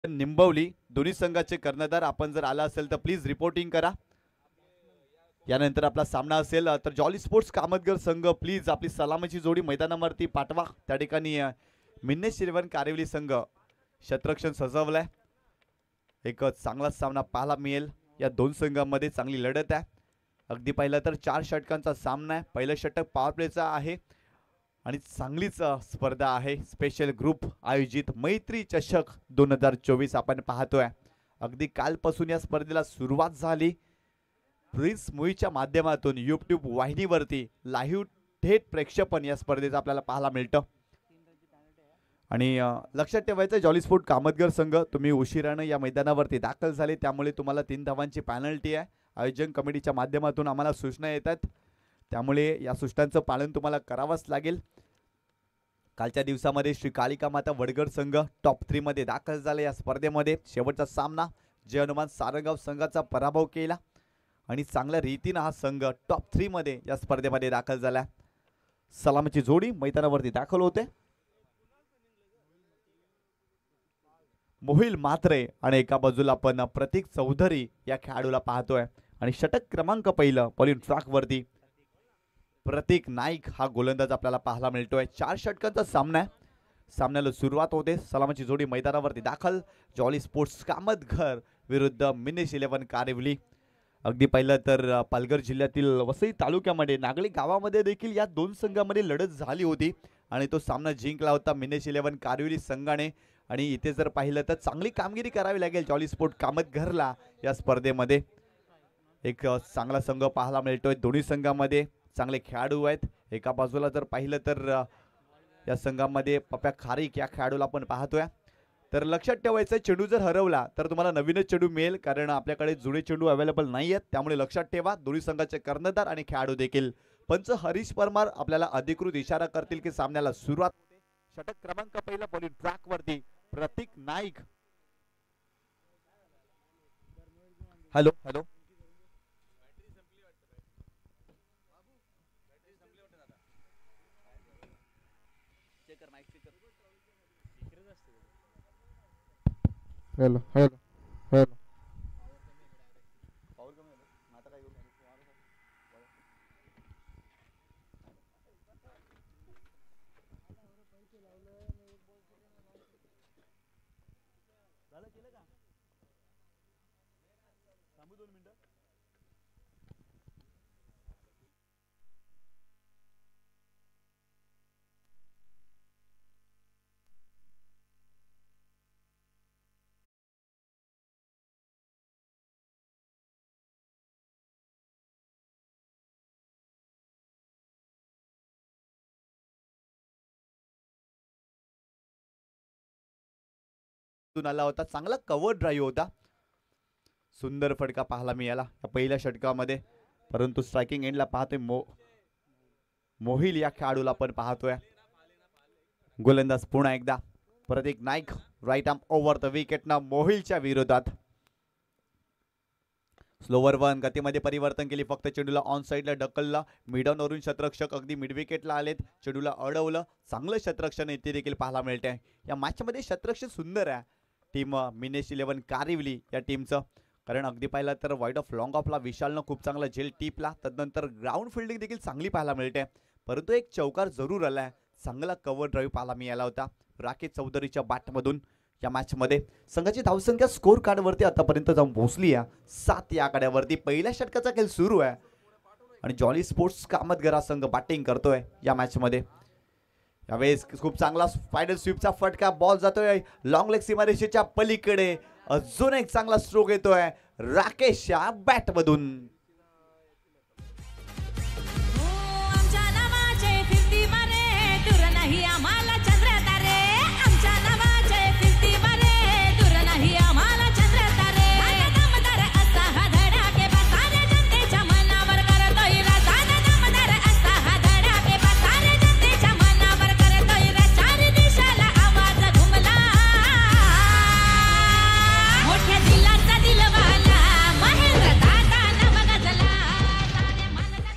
निंबवली दोन्ही संघाचे कर्णधार आपण जर आला असेल तर प्लीज रिपोर्टिंग करा। यानंतर आपला सामना असेल तर जॉली स्पोर्ट्स कामतगर संघ प्लीज आपली सलामीची जोडी मैदानावरती पाठवा। त्या ठिकाणी मिन्नेश 11 कारिवली संघ शतरक्षण सजवलाय। एक चांगला सामना पाहायला मिळेल। या दोन संघांमध्ये चांगली लढत आहे। अगदी पाहिलं तर 4 षटकांचा सामना आहे। पहिलं षटक पॉवर प्लेचा आहे आणि चांगलीच स्पर्धा आहे। स्पेशल ग्रुप आयोजित मैत्री चषक 2024 आपण पाहतोय। अगदी कालपासून या स्पर्धेला सुरुवात झाली। प्रिन्स मूवीच्या माध्यमातून YouTube वाहिनीवरती लाईव्ह थेट प्रेक्षेपण या स्पर्धेचं आपल्याला पाहायला मिळतं। आणि लक्षात ठेवायचं जॉली स्पोर्ट कामतगर संघ तुम्ही उशिराने या मैदानावरती दाखल झाले त्यामुळे तुम्हाला 3 धावांची पेनल्टी आहे। आयोजन कमिटीच्या माध्यमातून आम्हाला सूचना येतात त्यामुळे या सूचनांचं पालन तुम्हाला करावंच लागेल। कालच्या दिवसामध्ये श्री कालिका माता वडगड संघ टॉप 3 मध्ये दाखल झाले। या स्पर्धेमध्ये शेवटचा सामना जय हनुमान सारंगाव संघाचा पराभव केला आणि चांगल्या रीतीने हा संघ टॉप 3 मध्ये या स्पर्धेमध्ये दाखल झाला। सलामीची जोडी मैदानावरती दाखल होते। मोहिल म्हात्रे आणि एका बाजूला आपण प्रतीक चौधरी या खेळाडूला पाहतोय आणि षटक क्रमांक पहिलं बॉलिंग ट्रॅक वरती प्रतीक नाईक हा गोलंदाज आपल्याला पाहायला मिळतोय। 4 षटकांचा सामना आहे। सामन्याला सुरुवात होते। सलामीची जोडी मैदानावरती दाखल जॉली स्पोर्ट्स कामतघर विरुद्ध मिन्नेश 11 कारिवली। अगदी पाहिलं तर पालघर जिल्ह्यातील वसई तालुक्यामध्ये नागली गावामध्ये देखील या दोन संघांमध्ये लढत झाली होती आणि तो सामना जिंकला होता मिन्नेश 11 कारिवली संघाने। आणि इथे जर पाहिलं तर चांगली कामगिरी करावी लागेल जॉली स्पोर्ट कामतघरला या स्पर्धेमध्ये। एक चांगला संघ पाहायला मिळतोय। दोन्ही संघांमध्ये चांगले खेळाडू आहेत। एका बाजूला जर पाहिलं तर या संघामध्ये पप्या खारीक या खेळाडूला आपण पाहतोय। तर लक्षात ठेवायचं चेंडू जर हरवला तर तुम्हाला नवीनच चेंडू मिळेल कारण आपल्याकडे जुने चेंडू अवेलेबल नाही आहेत। त्यामुळे लक्षात ठेवा दोन्ही संघाचे कर्णधार आणि खेळाडू देखील पंच हरीश परमार आपल्याला अधिकृत इशारा करतील की सामन्याला सुरुवात होते। षटक क्रमांक पहिला बॉलिंग ट्रॅक वरती Pratik Naik. Hello hello hello hello hello आला होता। चांगला कव्हर ड्राईव्ह होता। सुंदर फटका पाहायला मिळाला या पहिल्या षटकामध्ये परंतु स्ट्रायकिंग एंडला पाहतोय मोहिल या खेळाडूला आपण पाहतोय। गोलंदाज पुन्हा एकदा Pratik Naik right arm over the wicket ना मोहिलच्या विरोधात। स्लोवर वन गतीमध्ये परिवर्तन केली फक्त चेंडूला ऑन साइडला ढकलला। मिडऑन वरून शतरक्षक अगदी मिड विकेटला आलेत। चेंडूला अडवलं। चांगलं शतरक्षण इथे देखील पाहायला मिळते। या मॅच मध्ये शतरक्षण सुंदर आहे टीम मिन्नेश 11 कारिवली या टीमचं कारण अगदी पाहिलं तर वाईड ऑफ लॉंग ऑफला विशालनं खूप चांगला झेल टिपला। तदनंतर ग्राउंड फिल्डिंग देखील चांगली पाहायला मिळते परंतु एक चौकार जरूर आलाय। चांगला कव्हर ड्राईव्ह पाहायला मिळाला होता राकेश चौधरीच्या बॅटमधून। या मॅच मध्ये संघाची धावसंख्या स्कोर कार्ड वरती आतापर्यंत जाऊन पोहोचली आहे 7 या आकड्यावरती। पहिल्या षटकाचा खेळ सुरू आहे आणि जॉली स्पोर्ट्स कामतगर हा संघ बॅटिंग करतोय या मॅच मध्ये। यावेळेस खूप चांगला फायनल स्वीपचा फटका बॉल जातोय लॉंग लेग सीमारेषेच्या पलीकडे। अजून एक चांगला स्ट्रोक येतोय राकेशच्या बॅटमधून।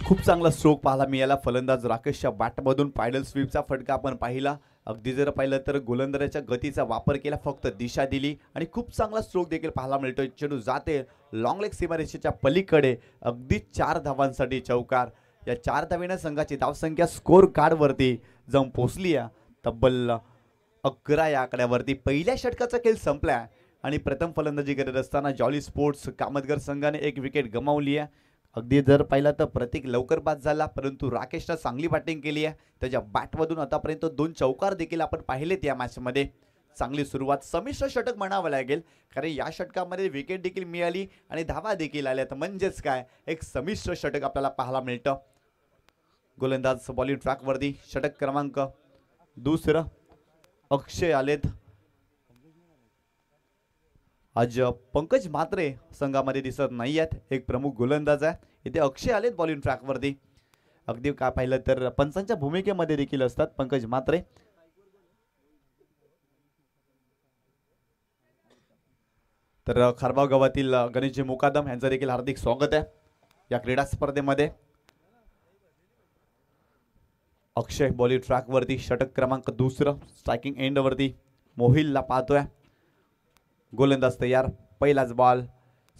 खूप चांगला स्ट्रोक पाहायला मिळाला फलंदाज राकेशच्या बॅटमधून। फायनल स्वीपचा फटका आपण पाहिला अगदी जर पाहिलं तर गोलंदाजाच्या गतीचा वापर केला, फक्त दिशा दिली आणि खूप चांगला स्ट्रोक देखील पाहायला मिळतोय. चेंडू जाते लॉंग लेग सीमारेषेच्या पलीकडे, अगदी 4 धावांसाठी चौकार. या 4 धावेने संघाची धावसंख्या स्कोर कार्डवरती जाऊन पोहोचली आहे तब्बल 11 या आकड्यावरती. पहिल्या षटकाचा खेळ संपला आणि प्रथम फलंदाजी करत असताना जॉली स्पोर्ट्स कामतगर संघाने 1 विकेट गमावली आहे. अगदी जर पाहिला तर प्रतीक लवकर बाद झाला, परंतु राकेशने चांगली बॅटिंग केली आहे. त्याच्या बॅटमधून आतापर्यंत 2 चौकार देखील आपण पाहिलेत या मॅचमध्ये. चांगली सुरुवात, संमिश्र षटक म्हणावं लागेल, कारण या षटकामध्ये विकेट देखील मिळाली आणि धावा देखील आल्यात. म्हणजेच काय, एक संमिश्र षटक आपल्याला पाहायला मिळतं. गोलंदाज बॉलिंग ट्रॅकवरती षटक क्रमांक 2 अक्षय आलेत. आज पंकज म्हात्रे संघामध्ये दिसत नाही आहेत, एक प्रमुख गोलंदाज आहे. इथे अक्षय आलेत बॉलिंग ट्रॅकवरती. अगदी काय पाहिलं तर पंचांच्या भूमिकेमध्ये देखील असतात पंकज म्हात्रे. तर खारबाव गावातील गणेशजी मुकादम यांचं देखील हार्दिक स्वागत आहे या क्रीडा स्पर्धेमध्ये. अक्षय बॉलिंग ट्रॅकवरती षटक क्रमांक 2 स्ट्रायकिंग एंडवरती मोहिलला पाहतोय. गोलंदाज तयार, पहिलाच बॉल.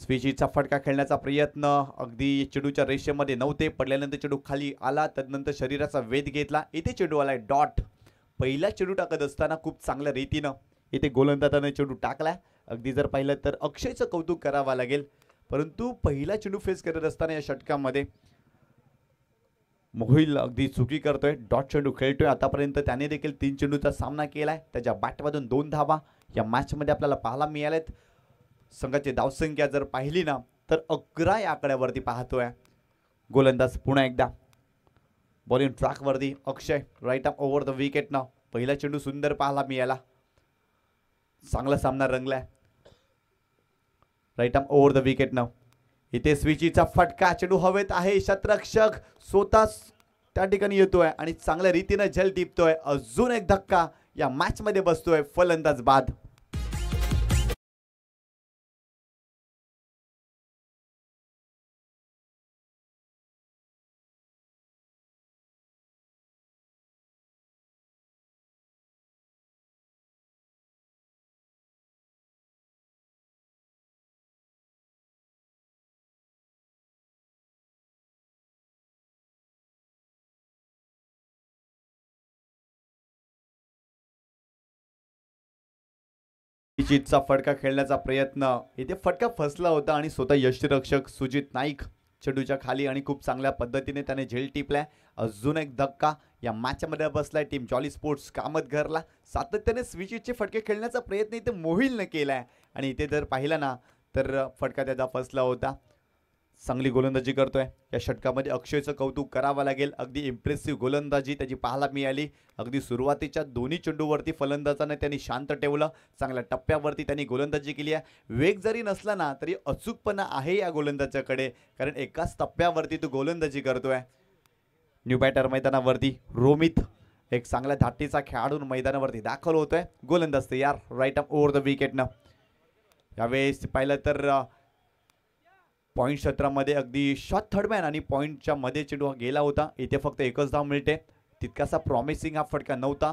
स्विचीचा फटका खेळण्याचा प्रयत्न, अगदी चेंडूच्या रेषेमध्ये नव्हते, पडल्यानंतर चेंडू खाली आला, तदनंतर शरीराचा वेध घेतला. इथे चेंडू आलाय डॉट. पहिला चेंडू टाकत असताना खूप चांगल्या रीतीनं इथे गोलंदाजाने चेंडू टाकलाय. अगदी जर पाहिलं तर अक्षयचं कौतुक करावं लागेल, परंतु पहिला चेंडू फेस करत असताना या षटकामध्ये मोहिल अगदी चुकी करतोय. डॉट चेंडू खेळतोय. आतापर्यंत त्याने देखील 3 चेंडूचा सामना केलाय. त्याच्या बॅटमधून 2 धावा या मॅचमध्ये आपल्याला पाहायला मिळालेत. संघाची धावसंख्या जर पाहिली ना तर 11 या आकड्यावरती पाहतोय. गोलंदाज पुन्हा एकदा बॉलिंग ट्रॅकवरती Akshay, right arm over the विकेटनं पहिला चेंडू सुंदर पाहायला मिळाला. चांगला सामना रंगलाय राईट आर्म ओव्हर द विकेटनं. इथे स्विचीचा फटका, चेंडू हवेत आहे, शतरक्षक स्वतः त्या ठिकाणी येतोय आणि चांगल्या रीतीने झेल टिपतोय. अजून एक धक्का या मॅच मध्ये बसतोय. फलंदाज बाद. चा फटका खेळण्याचा प्रयत्न, इथे फटका फसला होता आणि स्वतः यष्टीरक्षक सुजित नाईक चेंडूच्या खाली आणि खूप चांगल्या पद्धतीने त्याने झेल टिपलाय. अजून एक धक्का या मॅच मध्ये बसलाय टीम जॉली स्पोर्ट्स कामतघरला. सातत्याने स्विचचे फटके खेळण्याचा प्रयत्न इथे मोहिलने केलाय आणि इथे जर पाहिला ना तर फटका त्याचा फसला होता. चांगली गोलंदाजी करतोय या षटकामध्ये. अक्षयचं कौतुक करावं लागेल. अगदी इम्प्रेसिव्ह गोलंदाजी त्याची पाहायला मिळाली. अगदी सुरुवातीच्या दोन्ही चेंडूवरती फलंदाजाने त्यांनी शांत ठेवलं. चांगल्या टप्प्यावरती त्यांनी गोलंदाजी केली आहे. वेग जरी नसला ना तरी अचूकपणा आहे या गोलंदाजाकडे, कारण एकाच टप्प्यावरती तो गोलंदाजी करतोय. न्यू बॅटर मैदानावरती रोमित एक चांगल्या धाटीचा खेळाडू मैदानावरती दाखल होतोय. गोलंदाज तयार, राईट आर्म ओव्हर द विकेटनं. यावेळेस पाहिलं तर पॉइंट क्षेत्रामध्ये अगदी शॉट थर्डमॅन आणि पॉइंटच्या मध्ये चेंडू गेला होता. इथे फक्त एकच धाव मिळते. तितकासा प्रॉमिसिंग हा फटका नव्हता.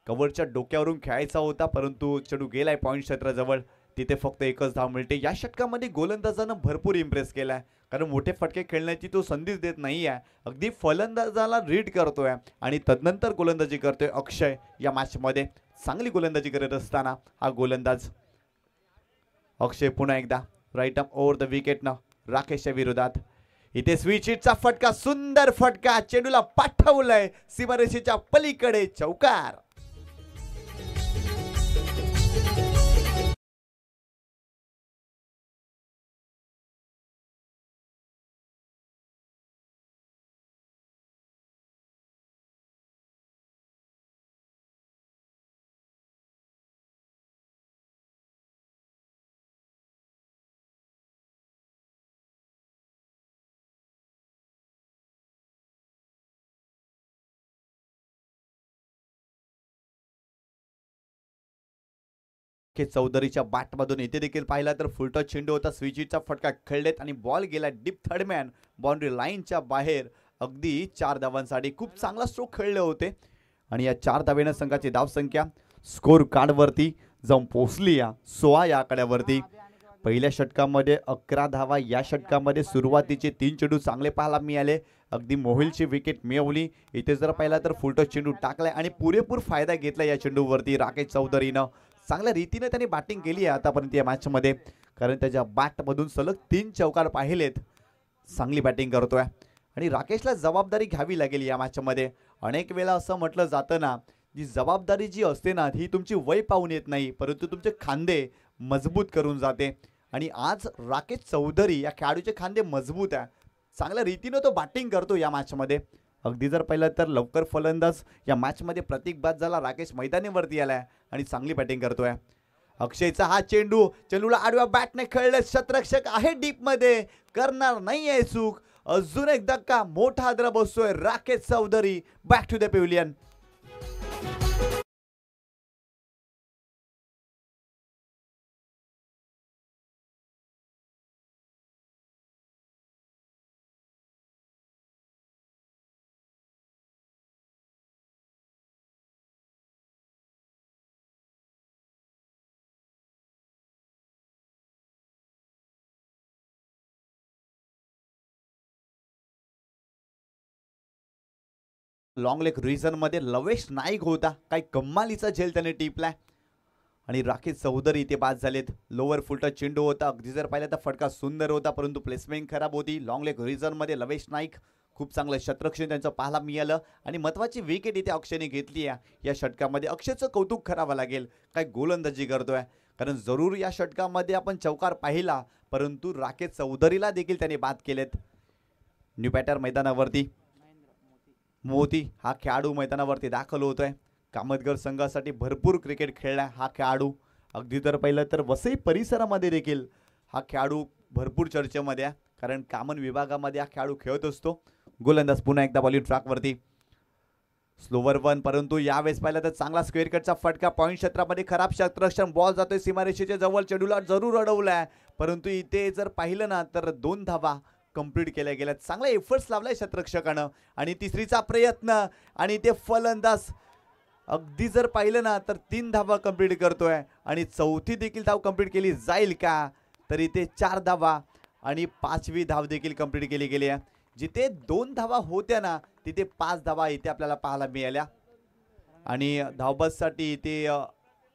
कव्हरच्या डोक्यावरून खेळायचा होता, परंतु चेंडू गेलाय पॉइंट क्षेत्राजवळ. तिथे फक्त एकच धाव मिळते. या षटकामध्ये गोलंदाजानं भरपूर इम्प्रेस केलाय, कारण मोठे फटके खेळण्याची तो संधीच देत नाही आहे. अगदी फलंदाजाला रीड करतोय आणि तदनंतर गोलंदाजी करतोय अक्षय. या मॅचमध्ये चांगली गोलंदाजी करत असताना हा गोलंदाज अक्षय पुन्हा एकदा राईट आर्म ओव्हर द विकेटनं राकेशच्या विरोधात. इथे स्विचचा फटका, सुंदर फटका, चेंडूला पाठवलंय सीमारेषेच्या पलीकडे, चौकार. के चौधरीच्या बॅटमधून इथे देखील पाहिला तर फुलटॉस चेंडू होता. स्विचीचा फटका खेळलेत आणि बॉल गेला डीप थर्डमॅन बाउंड्री लाईनच्या बाहेर. अगदी 4 धावांसाठी खूप चांगला स्ट्रोक खेळले होते. आणि या 4 धावेनं संघाची धावसंख्या स्कोर कार्डवरती जाऊन पोहोचली या 16 या आकड्यावरती. पहिल्या षटकामध्ये 11 धावा, या षटकामध्ये सुरुवातीचे 3 चेंडू चांगले पाहायला मिळाले. अगदी मोहिलची विकेट मिळवली. इथे जर पाहिला तर फुलटॉस चेंडू टाकलाय आणि पुरेपूर फायदा घेतला या चेंडूवरती राकेश चौधरीनं. चांगल्या रीतीने त्यांनी बॅटिंग केली आहे आतापर्यंत या मॅचमध्ये, कारण त्याच्या बॅटमधून सलग 3 चौकार पाहिलेत. चांगली बॅटिंग करतोय आणि राकेशला जबाबदारी घ्यावी लागेल या मॅचमध्ये. अनेक वेळा असं म्हटलं जातं ना, जी जबाबदारी जी असते ना, ही तुमची वय पाहून येत नाही, परंतु तुमचे खांदे मजबूत करून जाते. आणि आज राकेश चौधरी या खेळाडूचे खांदे मजबूत आहे. चांगल्या रीतीनं तो बॅटिंग करतो या मॅचमध्ये. अगदी जर पाहिलं तर लवकर फलंदाज या मॅचमध्ये प्रतीक बाद झाला. राकेश मैदानीवरती आलाय आणि चांगली बॅटिंग करतोय. अक्षयचा हा चेंडूला आडव्या बॅटने खेळले. शतरक्षक आहे डीप मध्ये, करणार नाहीये चूक. अजून एक धक्का, मोठा हादरा बसतोय. Rakesh Chaudhari back to the pavilion. Long leg region मध्ये लवेश नाईक होता. काही कमालीचा झेल त्याने टिपलाय आणि राकेश चौधरी इथे बाद झालेत. लोअर फुलटॉस चेंडू होता. अगदी जर पाहिलं तर फटका सुंदर होता, परंतु प्लेसमेंट खराब होती. लॉंग लेग रिजन मध्ये लवेश नाईक खूप चांगलं शतरक्षण त्यांचं पाहायला मिळालं आणि महत्वाची विकेट इथे अक्षयने घेतली आहे या षटकामध्ये. अक्षयचं कौतुक करावं लागेल, काय गोलंदाजी करतोय. कारण जरूर या षटकामध्ये आपण चौकार पाहिला, परंतु राकेश चौधरीला देखील त्याने बाद केलेत. न्यू बॅटर मैदानावरती मोती हा खेळाडू मैदानावरती दाखल होतोय. कामतगर संघासाठी भरपूर क्रिकेट खेळलाय हा खेळाडू. अगदी जर पाहिलं तर वसई परिसरामध्ये देखील हा खेळाडू भरपूर चर्चेमध्ये आहे, कारण कामन विभागामध्ये हा खेळाडू खेळत असतो. गोलंदाज पुन्हा एकदा बॉलिंग ट्रॅकवरती. स्लोवर वन, परंतु यावेळेस पाहिलं तर चांगला स्क्वेअर कटचा फटका. पॉईंट क्षेत्रामध्ये खराब क्षेत्ररक्षण. बॉल जातोय सीमारेषेच्या जवळ. चेंडूला जरूर अडवलाय, परंतु इथे जर पाहिलं ना तर 2 धावा कंप्लीट केल्या गेल्या. चांगला एफर्ट्स लावलाय क्षेत्ररक्षकानं. आणि तिसरीचा प्रयत्न आणि ते फलंदाज अगदी जर पाहिलं ना तर 3 धावा कंप्लीट करतोय आणि चौथी देखील धाव कंप्लीट केली जाईल का, तर इथे 4 धावा आणि 5वी धाव देखील कंप्लीट केली गेली आहे. जिथे 2 धावा होत्या ना, तिथे 5 धावा इथे आपल्याला पाहायला मिळाल्या. आणि धावबससाठी इथे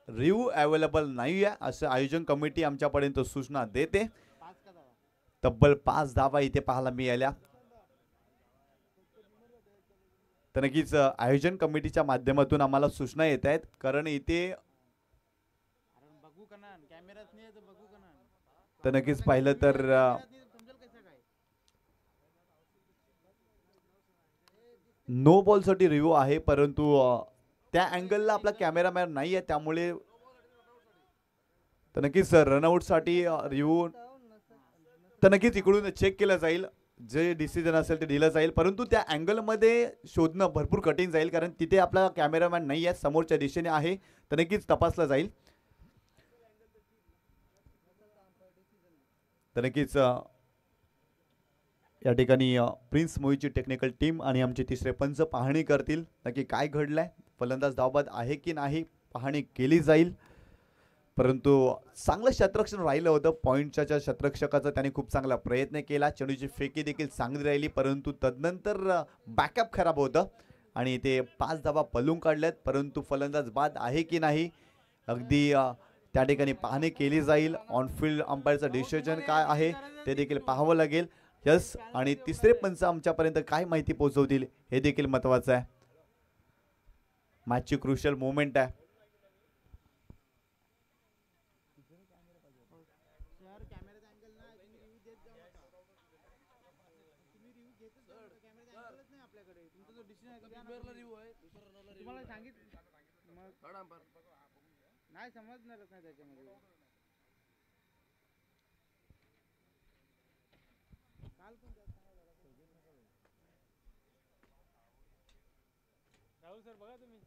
रिव्ह्यू अवेलेबल नाही आहे असं आयोजन कमिटी आमच्यापर्यंत सूचना देते. तब्बल 5 धावा इथे पाहायला मिळाल्या. तर नक्कीच आयोजन कमिटीच्या माध्यमातून आम्हाला सूचना येत आहेत, कारण इथे तर नक्कीच पाहिलं तर नो बॉल साठी रिव्ह्यू आहे, परंतु त्या अँगलला आपला कॅमेरामॅन नाही आहे, त्यामुळे तर नक्कीच रनआउट साठी रिव्ह्यू तर नक्कीच इकडून चेक केलं जाईल. जे डिसिजन असेल ते दिलं जाईल, परंतु त्या अँगलमध्ये शोधणं भरपूर कठीण जाईल, कारण तिथे आपला कॅमेरामॅन नाही आहे, समोरच्या दिशेने आहे. तर नक्कीच तपासलं जाईल. तर नक्कीच या ठिकाणी प्रिन्स मोहितची टेक्निकल टीम आणि आमचे तिसरे पंच पाहणी करतील नक्की काय घडलंय. फलंदाज धावबाद आहे की नाही पाहणी केली जाईल, परंतु चांगलं क्षेत्ररक्षण राहिलं होतं. पॉईंटच्या क्षेत्ररक्षकाचा त्याने खूप चांगला प्रयत्न केला. चेंडूची फेकी देखील चांगली राहिली, परंतु तदनंतर बॅकअप खराब होतं आणि ते 5 धावा पलून काढल्यात. परंतु फलंदाज बाद आहे की नाही अगदी त्या ठिकाणी पाहणी केली जाईल. ऑनफिल्ड अंपायरचं डिसिजन काय आहे ते देखील पाहावं लागेल. यस, आणि तिसरे पंच आमच्यापर्यंत काय माहिती पोहोचवतील हे देखील महत्त्वाचं आहे. मॅचची क्रुशियल मोमेंट आहे. नाही समजणारच नाही त्याच्यामध्ये. राहुल सर बघा तुम्ही.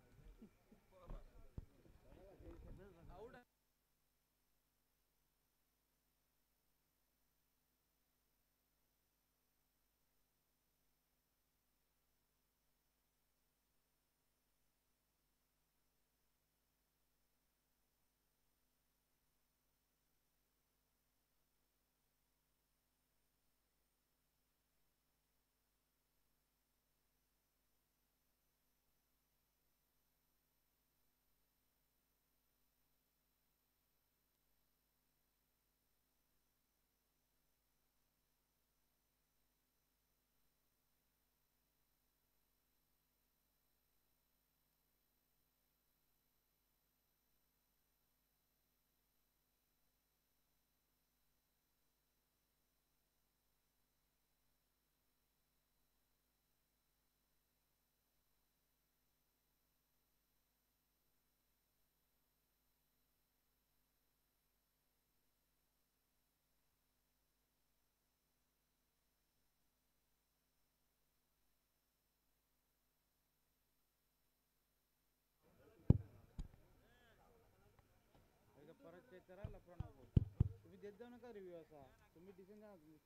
करा लफडा नको तुम्ही देत जाऊ नका रिव्ह्यू असा तुम्ही डिसिजन घ्या तुम्ही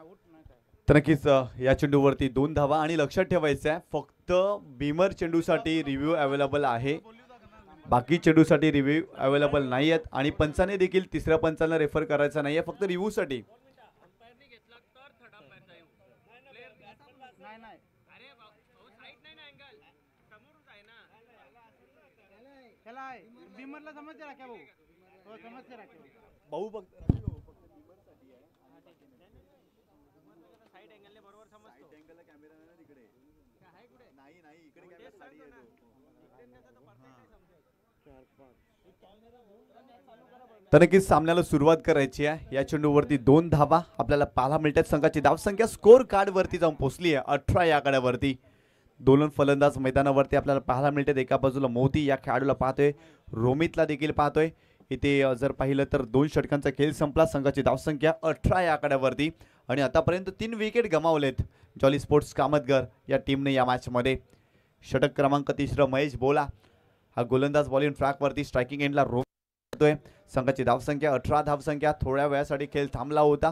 उठ नाही काय. तर नक्कीच या चेंडूवरती 2 धावा आणि लक्षात ठेवायचं आहे फक्त बीमर चेंडूसाठी रिव्ह्यू अवेलेबल आहे. बाकी चेंडूसाठी रिव्ह्यू अवेलेबल नाही आहेत आणि पंचाने देखील तिसऱ्या पंचाला रेफर करायचा नाही आहे फक्त रिव्ह्यूसाठी. नाही नाही त्याला बिमरला समजते राख्या भाऊ. हो समजते राख्या भाऊ बघ तर नक्कीच सामन्याला सुरुवात करायची आहे. या चेंडूवरती 2 धावा आपल्याला पाहायला मिळतात. संघाची धावसंख्या स्कोर कार्ड वरती जाऊन पोहोचली आहे 18 या आकड्यावरती. दोन फलंदाज मैदानावरती आपल्याला पाहायला मिळतात. एका बाजूला मोती या खेळाडूला पाहतोय, रोमितला देखील पाहतोय. इथे जर पाहिलं तर 2 षटकांचा खेळ संपला. संघाची धावसंख्या 18 या आकड्यावरती आणि आतापर्यंत 3 विकेट गमावलेत जॉली स्पोर्ट्स कामतगर या टीमने या मॅचमध्ये. षटक क्रमांक 3 महेश बोला हा गोलंदाज बॉलिंग ट्रॅकवरती स्ट्रायकिंग एंडला रोतोय. संघाची धावसंख्या 18 धावसंख्या. थोड्या वेळासाठी खेळ थांबला होता.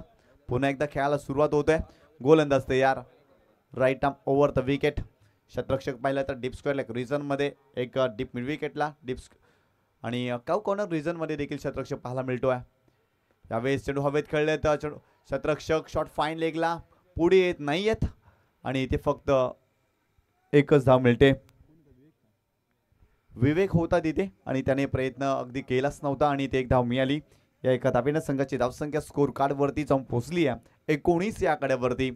पुन्हा एकदा खेळाला सुरुवात होतोय. गोलंदाज तयार. Right arm over the wicket. क्षेत्ररक्षक पाहिलं तर डीप स्क्वेअर लेग रिझनमध्ये एक डीप मिड विकेटला डीप आणि काऊ कॉर्नर रिझनमध्ये देखील क्षेत्ररक्षक पाहायला मिळतोय. यावेळेस चेंडू हवेत खेळले तर क्षेत्ररक्षक शॉट फाईन लेगला पुढे येत नाही आहेत आणि इथे फक्त एकच धाव मिळते. विवेक होता तिथे आणि त्याने प्रयत्न अगदी केलाच नव्हता आणि ते एक धाव मिळाली. या एका धावेनं संघाची धावसंख्या स्कोर कार्डवरती जाऊन पोहोचली आहे 19 या आकड्यावरती.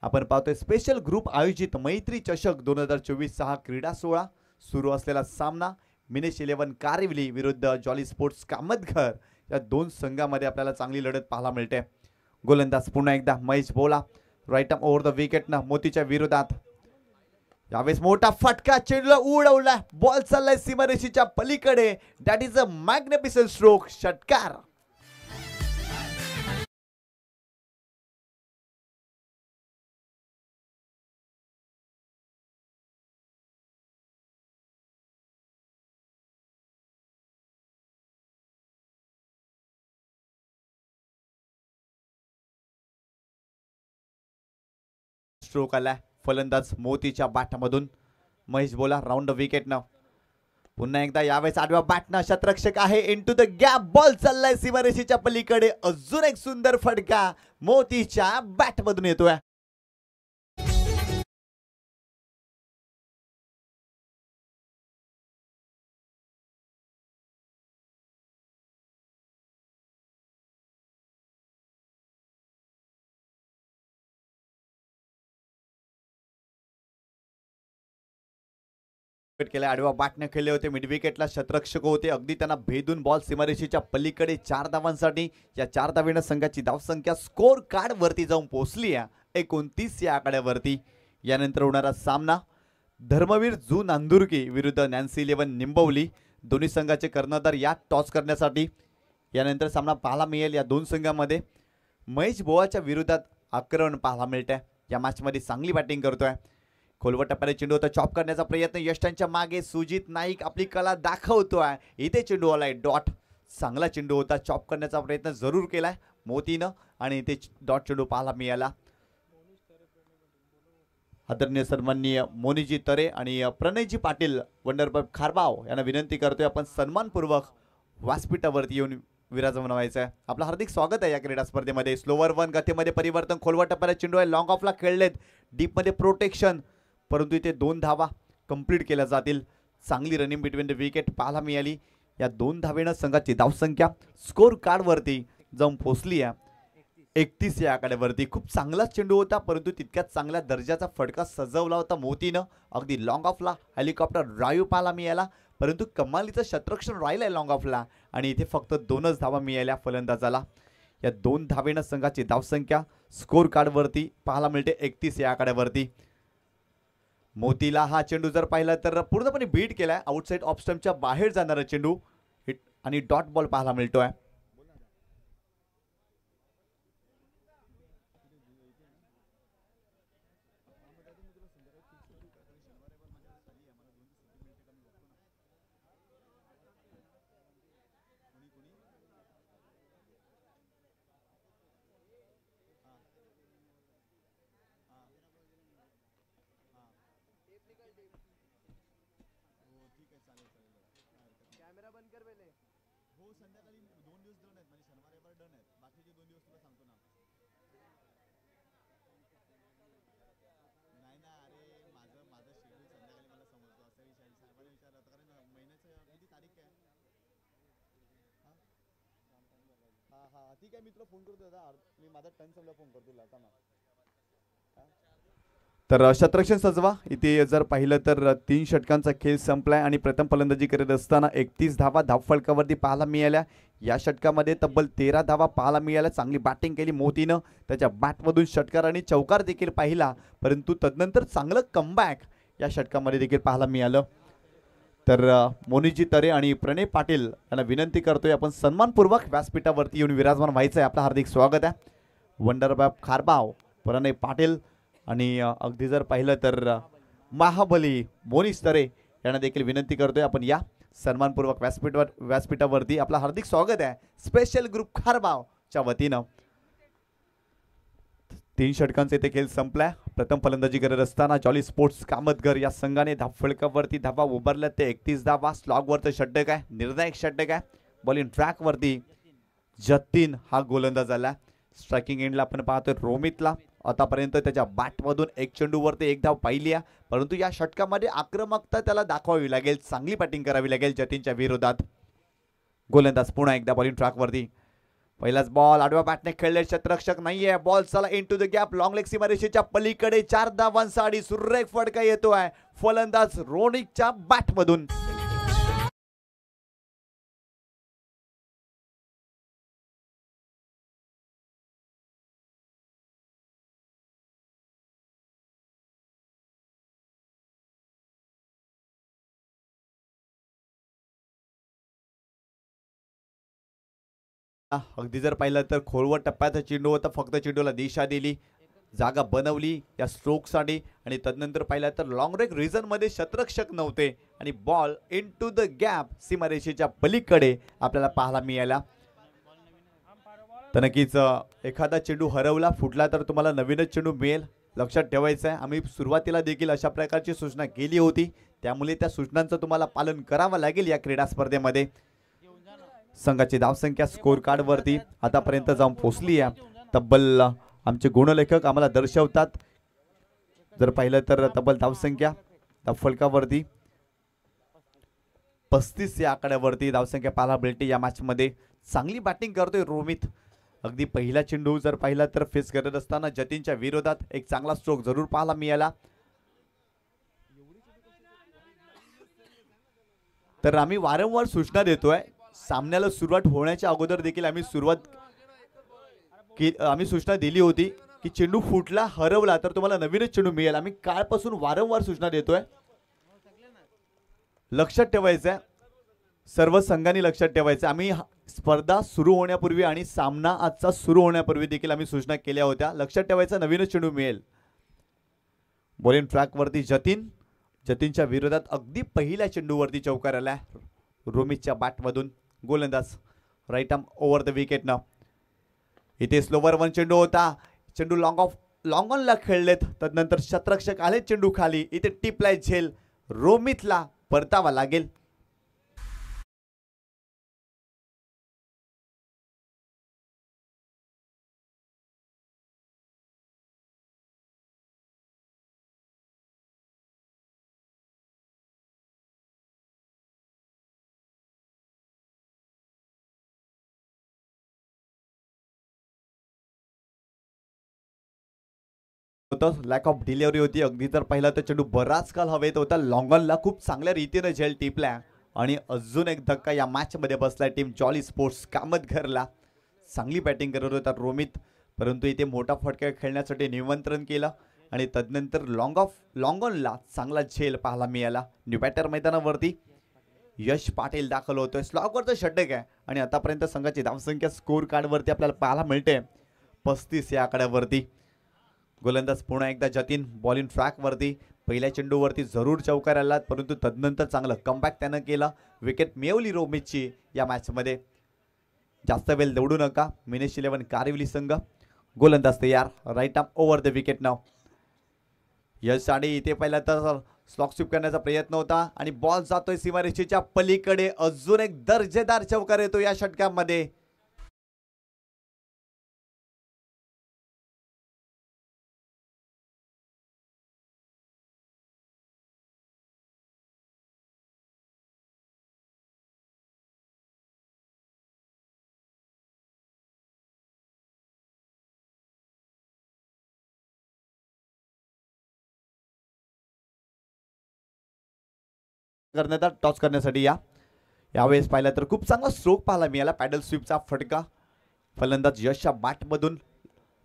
आपण पाहतोय स्पेशल ग्रुप आयोजित मैत्री चषक 2024 हा क्रीडा सोहळा सुरू असलेला सामना मिनेश 11 कारिवली विरुद्ध जॉली स्पोर्ट्स कामतघर या 2 संघामध्ये आपल्याला चांगली लढत पाहायला मिळते. गोलंदाज पुन्हा एकदा महेश बोला. राईट आर्म ओव्हर द विकेटनं मोतीच्या विरोधात. यावेळेस मोठा फटका चेंडूला उडवला. बॉल चाललाय सीमारेषेच्या पलीकडे. That is a magnificent stroke. षटकार. स्ट्रोक आला फलंदाज मोतीच्या बॅटमधून. महेश बोला राऊंड द विकेटनं. पुन्हा एकदा यावेळेस आडव्या बॅटनं क्षेत्ररक्षक आहे इनटू द गॅप. बॉल चाललाय सीमारेषेच्या पलीकडे. अजून एक सुंदर फटका मोतीच्या बॅटमधून येतोय. केला आडवा बॅटने खेळले होते. मिड विकेटला क्षेत्ररक्षक होते. अगदी त्यांना भेदून बॉल सीमारेषेच्या पलीकडे 4 धावांसाठी. या 4 धावेनं संघाची धावसंख्या स्कोर कार्ड वरती जाऊन पोहोचली आहे 29 या आकड्यावरती. यानंतर होणारा सामना धर्मवीर जू नांदुरकी विरुद्ध नॅन्सी 11 निंबवली. दोन्ही संघाचे कर्णधार या टॉस करण्यासाठी. यानंतर सामना पाहायला मिळेल या 2 संघांमध्ये. महेश बोवाच्या विरोधात आक्रमण पाहायला मिळतंय. या मॅचमध्ये चांगली बॅटिंग करतोय. खोलवर टप्प्याने चेंडू होता चॉप करण्याचा प्रयत्न. यष्टांच्या मागे सुजित नाईक आपली कला दाखवतोय. इथे चेंडू आलाय डॉट. चांगला चेंडू होता. चॉप करण्याचा प्रयत्न जरूर केलाय मोतीनं आणि इथे डॉट चेंडू पाहायला मिळाला. आदरणीय सन्माननीय मोनीजी तरे आणि प्रणयजी पाटील वंडरपब खारबाव यांना विनंती करतोय आपण सन्मानपूर्वक व्यासपीठावरती येऊन विराजमान व्हायचं आहे. आपलं हार्दिक स्वागत आहे या क्रीडा स्पर्धेमध्ये. स्लोवर 1 गतीमध्ये परिवर्तन. खोलवर टप्प्याला चेंडू आहे. लॉंग ऑफला खेळलेत. डीपमध्ये प्रोटेक्शन परंतु इथे 2 धावा कंप्लीट केल्या जातील. चांगली रनिंग बिटवीन द विकेट पाहायला मिळाली. या 2 धावेनं संघाची धावसंख्या स्कोर कार्डवरती जाऊन पोहोचली आहे 31 या आकड्यावरती. खूप चांगला चेंडू होता परंतु तितक्याच चांगल्या दर्जाचा फटका सजवला होता मोतीनं. अगदी लॉंग ऑफला हेलिकॉप्टर ड्राईव्ह पाहायला मिळाला परंतु कमालीचं क्षेत्ररक्षण राहिलंय लॉंग ऑफला आणि इथे फक्त 2च धावा मिळाल्या फलंदाजाला. या 2 धावेनं संघाची धावसंख्या स्कोर कार्डवरती पाहायला मिळते 31 या आकड्यावरती. मोतीला हा चेंडू जर पाहिला तर पूर्णपणे बीट केलाय. आउटसाइड ऑफ स्टंपच्या बाहेर जाणारा चेंडू आणि डॉट बॉल पाहायला मिळतोय. ठीक आहे मित्र, फोन करतो दादा, मी माझा टर्न संपला फोन करतो आता ना. तर शतरक्षण सजवा इथे जर पाहिलं तर 3 षटकांचा खेळ संपलाय आणि प्रथम फलंदाजी करत असताना 31 धावा धावफलकावरती पाहायला मिळाल्या. या षटकामध्ये तब्बल 13 धावा पाहायला मिळाल्या. चांगली बॅटिंग केली मोतीनं, त्याच्या बॅटमधून षटकार आणि चौकार देखील पाहिला, परंतु तदनंतर चांगलं कमबॅक या षटकामध्ये देखील पाहायला मिळालं. तर मोनीजी तरे आणि प्रणय पाटील यांना विनंती करतोय आपण सन्मानपूर्वक व्यासपीठावरती येऊन विराजमान व्हायचं आहे. आपलं हार्दिक स्वागत आहे. वंडरबाब खारबाव, प्रणय पाटील आणि अगदी जर पाहिलं तर महाबली मोनीश तरे यांना देखील विनंती करतोय आपण या सन्मानपूर्वक व्यासपीठावरती. आपलं हार्दिक स्वागत आहे स्पेशल ग्रुप खारबावच्या वतीनं. 3 षटकांचे इथे खेळ संपलाय. प्रथम फलंदाजी करत असताना जॉली स्पोर्ट्स कामतगर या संघाने धावफलकावरती धावा उभारल्या ते 31 धावा. स्लॉगवरचं षटक आहे, निर्णायक षटक आहे. बॉलिंग ट्रॅकवरती जतीन हा गोलंदाज आला. स्ट्रायकिंग एंडला आपण पाहतोय रोमितला. आतापर्यंत त्याच्या बॅटमधून 1 चेंडूवरती 1 धाव पाहिली आहे, परंतु या षटकामध्ये आक्रमकता त्याला दाखवावी लागेल, चांगली बॅटिंग करावी लागेल जतीनच्या विरोधात. गोलंदाज पुन्हा एकदा बॉलिंग ट्रॅकवरती. पहिलाच बॉल आडव्या बॅटने खेळले, क्षेत्ररक्षक नाहीये. बॉल चला into the gap, long leg सीमारेषेच्या पलीकडे 4 धावांसाठी सुरेख फटका येतोय फलंदाज रोनिकच्या बॅटमधून. अगदी जर पाहिलं तर खोलवर टप्प्याचा चेंडू होता, फक्त चेंडूला दिशा दिली, जागा बनवली या स्ट्रोकसाठी आणि तदनंतर पाहिलं तर लॉंग रेग रिझनमध्ये शतरक्षक नव्हते आणि बॉल इनटू द गॅप सीमारेषेच्या पलीकडे आपल्याला पाहायला मिळाला. तर नक्कीच एखादा चेंडू हरवला फुटला तर तुम्हाला नवीनच चेंडू मिळेल, लक्षात ठेवायचं आहे. आम्ही सुरुवातीला देखील अशा प्रकारची सूचना केली होती, त्यामुळे त्या सूचनांचं तुम्हाला पालन करावं लागेल या क्रीडा स्पर्धेमध्ये. संघाची धावसंख्या स्कोर कार्ड वरती आतापर्यंत जाऊन पोहोचली आहे. तब्बल आमचे गुणलेखक आम्हाला दर्शवतात, जर पाहिलं तर तब्बल धावसंख्या धावफलकावरती 35 या आकड्यावरती धावसंख्या पाहायला मिळते या मॅच मध्ये. चांगली बॅटिंग करतोय रोमित. अगदी पहिला चेंडू जर पाहिला तर फेस करत असताना जतीनच्या विरोधात एक चांगला स्ट्रोक जरूर पाहायला मिळाला. तर आम्ही वारंवार सूचना देतोय, सामन्याला सुरुवात होण्याच्या अगोदर देखील आम्ही सूचना दिली होती की चेंडू फुटला हरवला तर तुम्हाला नवीनच चेंडू मिळेल. आम्ही कालपासून वारंवार सूचना देतोय, लक्षात ठेवायचं, सर्व संघांनी लक्षात ठेवायचं. आम्ही स्पर्धा सुरू होण्यापूर्वी आणि सामना आजचा सुरू होण्यापूर्वी देखील आम्ही सूचना केल्या होत्या, लक्षात ठेवायचं, नवीनच चेंडू मिळेल. बॉलिंग ट्रॅकवरती जतीनच्या विरोधात अगदी पहिल्या चेंडूवरती चौकार आला रोमितच्या बॅटमधून. गोलंदाज right arm over the wicket ना. इथे स्लोवर 1 चेंडू होता, चेंडू लॉंग ऑनला खेळलेत, तदनंतर शतरक्षक आले चेंडू खाली. इथे टिपलाय झेल, रोमितला परतावा लागेल. लॅक ऑफ डिलिव्हरी होती. अगदी जर पाहिला तर चेंडू बराच काल हवेत होता, लॉंगॉनला खूप चांगल्या रीतीने झेल टिपल्या आणि अजून एक धक्का या मॅच मध्ये बसलाय टीम जॉली स्पोर्ट्स कामतघरला. चांगली बॅटिंग करत होता रोमित, परंतु इथे मोठा फटका खेळण्यासाठी निमंत्रण केलं आणि तदनंतर लॉंगॉनला चांगला झेल पाहायला मिळाला. न्यू बॅटर मैदानावरती यश पाटील दाखल होतोय. स्लॉगवरचं षटक आहे आणि आतापर्यंत संघाची धावसंख्या स्कोर कार्डवरती आपल्याला पाहायला मिळते 35 या आकड्यावरती. गोलंदाज पुन्हा एकदा जतीन बॉलिंग ट्रॅकवरती. पहिल्या चेंडूवरती जरूर चौकार आला, परंतु तदनंतर चांगलं कमबॅक त्यानं केलं. विकेट मिळवली रोमितची या मॅचमध्ये. जास्त वेळ दौडू नका मिनेश 11 कारिवली संघ. गोलंदाज तयार, right arm over the wicket नाव. यश आणि इथे पहिला तर स्लॉक स्वीप करण्याचा प्रयत्न होता आणि बॉल जातोय सीमारेषेच्या पलीकडे. अजून एक दर्जेदार चौकार येतो या षटकामध्ये. करण्यात टॉस करण्यासाठी यावेळेस पाहिलं तर खूप चांगला स्ट्रोक पाहायला मिळाला. पॅडल स्वीपचा फटका फलंदाज यशच्या बॅटमधून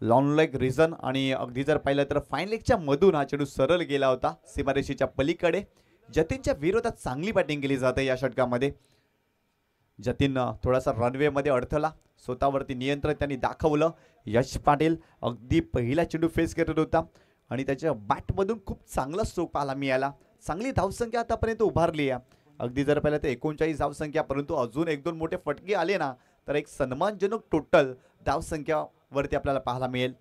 लॉंग लेग रिझन आणि अगदी जर पाहिलं तर फाईन लेगच्या मधून हा चेंडू सरळ गेला होता सीमारेषेच्या पलीकडे. जतीनच्या विरोधात चांगली बॅटिंग केली जाते या षटकामध्ये. जतीन थोडासा रनवे मध्ये अडथळा, स्वतःवरती नियंत्रण त्यांनी दाखवलं. यश पाटील अगदी पहिला चेंडू फेस करत होता आणि त्याच्या बॅटमधून खूप चांगला स्ट्रोक पाहायला मिळाला. चांगली धावसंख्या आतापर्यंत उभारली आहे. अगदी जर पाहिलं तर 39 धावसंख्या, परंतु अजून एक दोन मोठे फटके आले ना तर एक सन्मानजनक टोटल धावसंख्या वरती आपल्याला पाहायला मिळेल.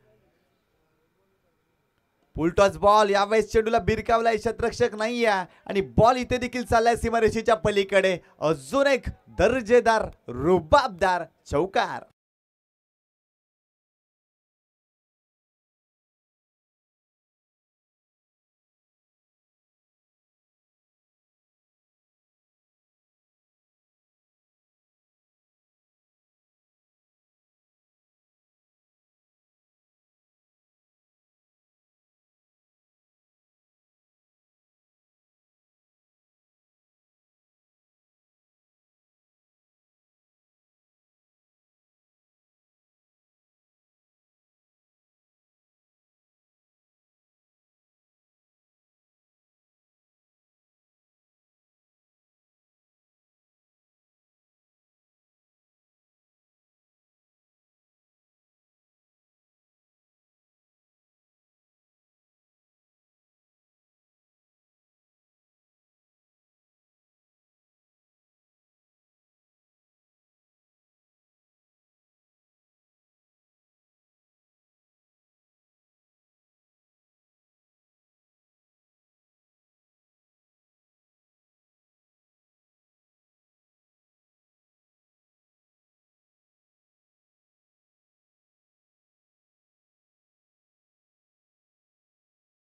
फुलटॉस बॉल, यावेळेस चेंडूला बिरकावलाय, क्षेत्ररक्षक नाहीये आणि बॉल इथे देखील चाललाय सीमारेषेच्या पलीकडे. अजून एक दर्जेदार रुबाबदार चौकार.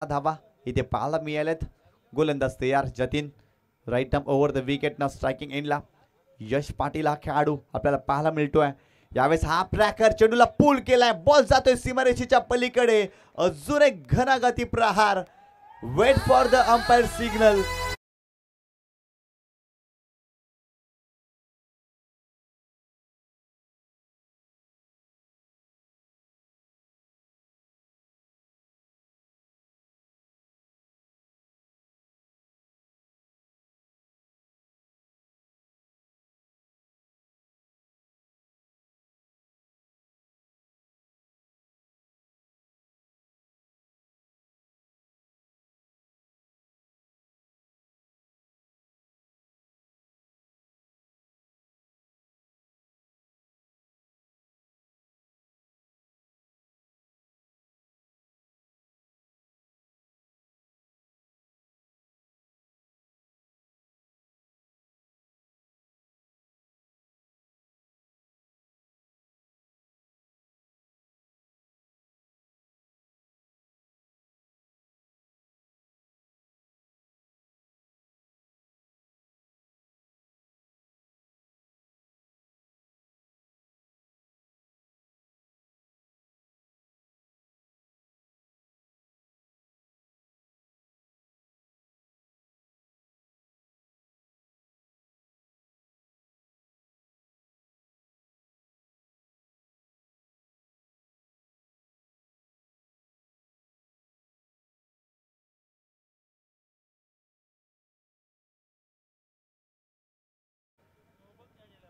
धावा इथे पाहायला मिळाल्यात. गोलंदाज तयार Jatin. Right arm over the wicket ना स्ट्रायकिंग एंडला. यश पाटील हा खेळाडू आपल्याला पाहायला मिळतोय. यावेळेस हा ट्रॅकर चेंडूला पुल केलाय, बॉल जातोय सीमारेषेच्या पलीकडे. अजून एक घनागती प्रहार. Wait for the umpire signal.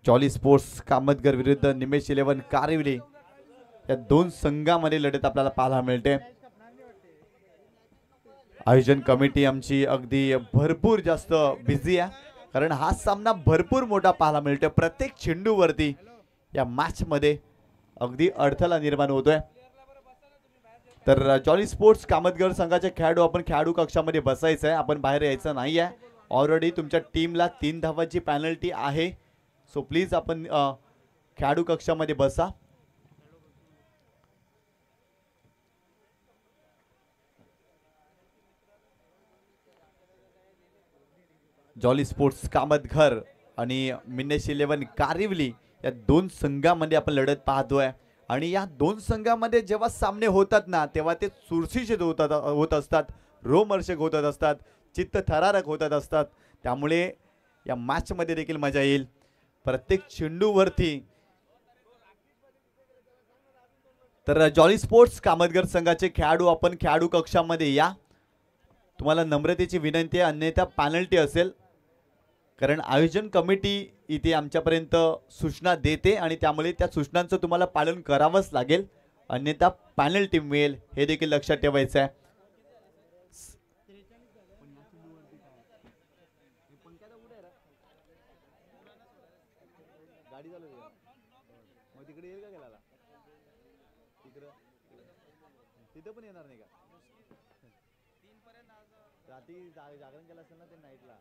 Jolly Sports Kamatgar विरुद्ध निमेश 11 कारिवली या दोन संघामध्ये लढत आपल्याला पाहायला मिळते. आयोजन कमिटी आमची अगदी भरपूर जास्त बिझी आहे, कारण हा सामना भरपूर मोठा पाहायला मिळतोय. प्रत्येक चेंडूवरती या मॅच मध्ये अगदी अडथळा निर्माण होतोय. तर जॉली स्पोर्ट्स कामतगर संघाचे खेळाडू आपण खेळाडू कक्षामध्ये बसायचं आहे, आपण बाहेर यायचं नाही आहे. ऑलरेडी तुमच्या टीमला 3 धावांची पॅनल्टी आहे. सो प्लीज आपण खेळाडू कक्षामध्ये बसा. जॉली स्पोर्ट्स कामतघर आणि मिनेश 11 कारिवली या दोन संघामध्ये आपण लढत पाहतोय. आणि या दोन संघामध्ये जेव्हा सामने होतात ना, तेव्हा ते चुरशीचे होत असतात, रोमहर्षक होत असतात, चित्त थरारक होत असतात. त्यामुळे या मॅचमध्ये देखील मजा येईल. प्रत्येक चेंडूवरती तर जॉली स्पोर्ट्स कामतगर संघाचे खेळाडू आपण खेळाडू कक्षामध्ये या. तुम्हाला नम्रतेची विनंती आहे, अन्यथा पॅनल्टी असेल. कारण आयोजन कमिटी इथे आमच्यापर्यंत सूचना देते आणि त्यामुळे त्या सूचनांचं तुम्हाला पालन करावंच लागेल, अन्यथा पॅनल्टी मिळेल, हे देखील लक्षात ठेवायचं आहे. तिथे पण येणार नाही का? रात्री जागरण केलं असेल ना ते नाईटला.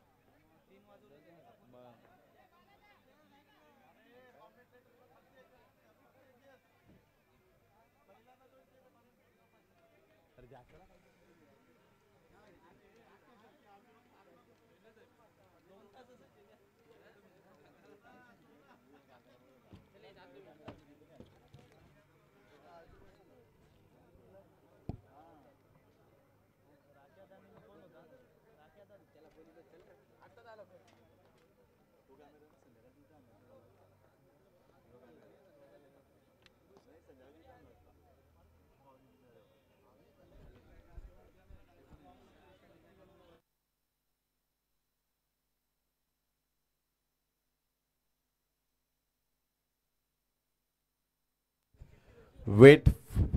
Wait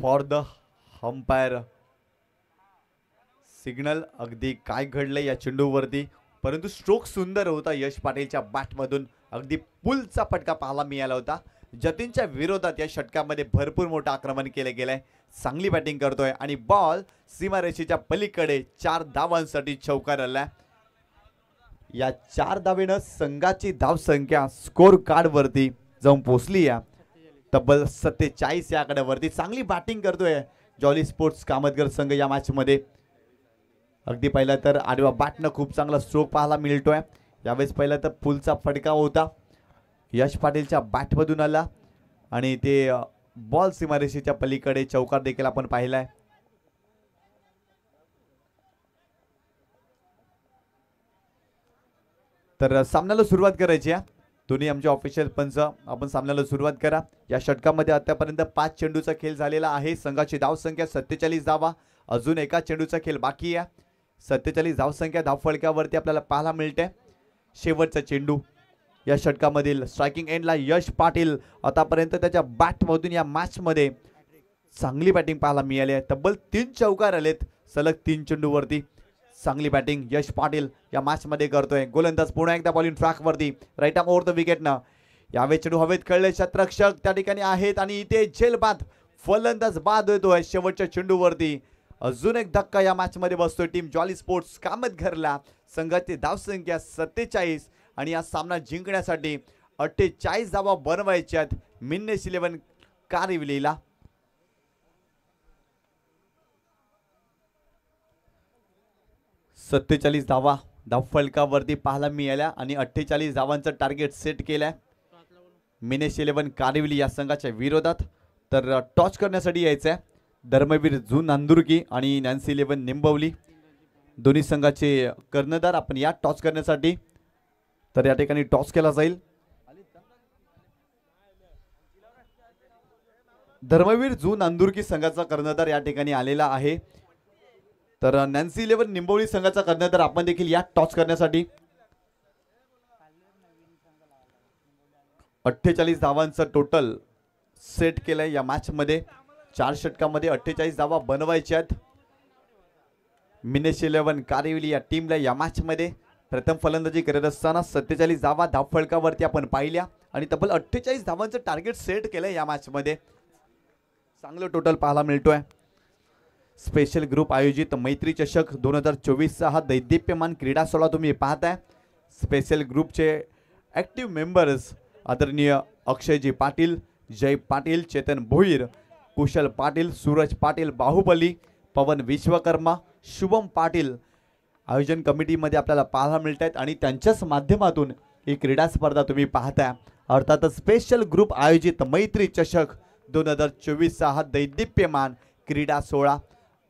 for the umpire signal. अगदी काय घडलं या चेंडूवरती, परंतु स्ट्रोक सुंदर होता यश पाटीलच्या बॅटमधून. अगदी पुलचा फटका पाहायला मिळाला होता. जतीनच्या विरोधात या षटकामध्ये भरपूर मोठं आक्रमण केलं गेलंय. चांगली बॅटिंग करतोय आणि बॉल सीमारेषेच्या पलीकडे 4 धावांसाठी चौकार आलाय. या 4 धावेनं संघाची धावसंख्या स्कोर कार्ड वरती जाऊन पोहोचली आहे तब्बल 47 या आकड्यावरती. चांगली बॅटिंग करतोय जॉली स्पोर्ट्स कामतगर संघ या मॅच मध्ये. अगदी पहिला तर आडव्या बॅटनं खूप चांगला स्ट्रोक पाहायला मिळतोय. यावेळेस पहिला तर पुलचा फटका होता, यश पाटीलच्या बॅटमधून आला आणि ते बॉल सीमारेषेच्या पलीकडे चौकार देखील आपण पाहिलाय. तर सामन्याला सुरुवात करायची आहे. दोन्ही आमचे ऑफिशियल पंच आपण सामन्याला सुरुवात करा. या षटकामध्ये आतापर्यंत 5 चेंडूचा खेळ झालेला आहे. संघाची धावसंख्या 47 धावा. अजून एका चेंडूचा खेळ बाकी आहे. 47 धावसंख्या धावफलकावरती आपल्याला पाहायला मिळते. शेवटचा चेंडू या षटकामधील स्ट्रायकिंग एंडला यश पाटील. आतापर्यंत त्याच्या बॅटमधून या मॅचमध्ये चांगली बॅटिंग पाहायला मिळाली आहे. तब्बल 3 चौकार आलेत सलग 3 चेंडूवरती. चांगली बॅटिंग यश पाटील या मॅच मध्ये करतोय. गोलंदाज पुन्हा एकदा बॉलिंग ट्रॅक वरती, राईट आर्म ओव्हर द विकेटनं. यावेळी चेंडू हवेत खेळले, क्षेत्ररक्षक त्या ठिकाणी आहेत आणि इथे झेल बाद फलंदाज बाद होतोय शेवटच्या चेंडूवरती. अजून एक धक्का या मॅच मध्ये बसतोय टीम जॉली स्पोर्ट्स कामतघरला. संघाची धावसंख्या 47 आणि हा सामना जिंकण्यासाठी 48 धावा बनवायच्यात मिनेश 11 कारिवलीला. सत्तेचाळीस धावा धावफलकावरती पाहायला मिळाल्या आणि 48 धावांचं टार्गेट सेट केलंय मिनेश 11 कारिवली या संघाच्या विरोधात. तर टॉस करण्यासाठी यायचंय धर्मवीर जू नांदुर्की आणि नॅन्सी 11 निंबवली, दोन्ही संघाचे कर्णधार आपण या टॉस करण्यासाठी. तर या ठिकाणी टॉस केला जाईल. धर्मवीर जू नांदुर्की संघाचा कर्णधार या ठिकाणी आलेला आहे. तर नॅन्सी 11 निंबवली संघाचा कर्णधार आपण देखील या टॉस करण्यासाठी. 48 धावांचं टोटल सेट केलंय या मॅच मध्ये. 4 षटकामध्ये 48 धावा बनवायच्या आहेत मिनेश 11 कारिवली या टीमला. या मॅच मध्ये प्रथम फलंदाजी करत असताना 47 धावा धावफलकावरती आपण पाहिल्या आणि तब्बल 48 धावांचं टार्गेट सेट केलंय या मॅच मध्ये. चांगलं टोटल पाहायला मिळतोय. स्पेशल ग्रुप आयोजित मैत्री चषक 2024चा हा दैदिप्यमान क्रीडा सोहळा तुम्ही पाहताय. स्पेशल ग्रुपचे ॲक्टिव्ह मेंबर्स आदरणीय अक्षयजी पाटील, जय पाटील, चेतन भोईर, कुशल पाटील, सूरज पाटील बाहुबली, पवन विश्वकर्मा, शुभम पाटील आयोजन कमिटीमध्ये आपल्याला पाहायला मिळत आहेत आणि त्यांच्याच माध्यमातून ही क्रीडा स्पर्धा तुम्ही पाहताय. अर्थातच स्पेशल ग्रुप आयोजित मैत्री चषक 2024चा हा दैदिप्यमान क्रीडा सोहळा.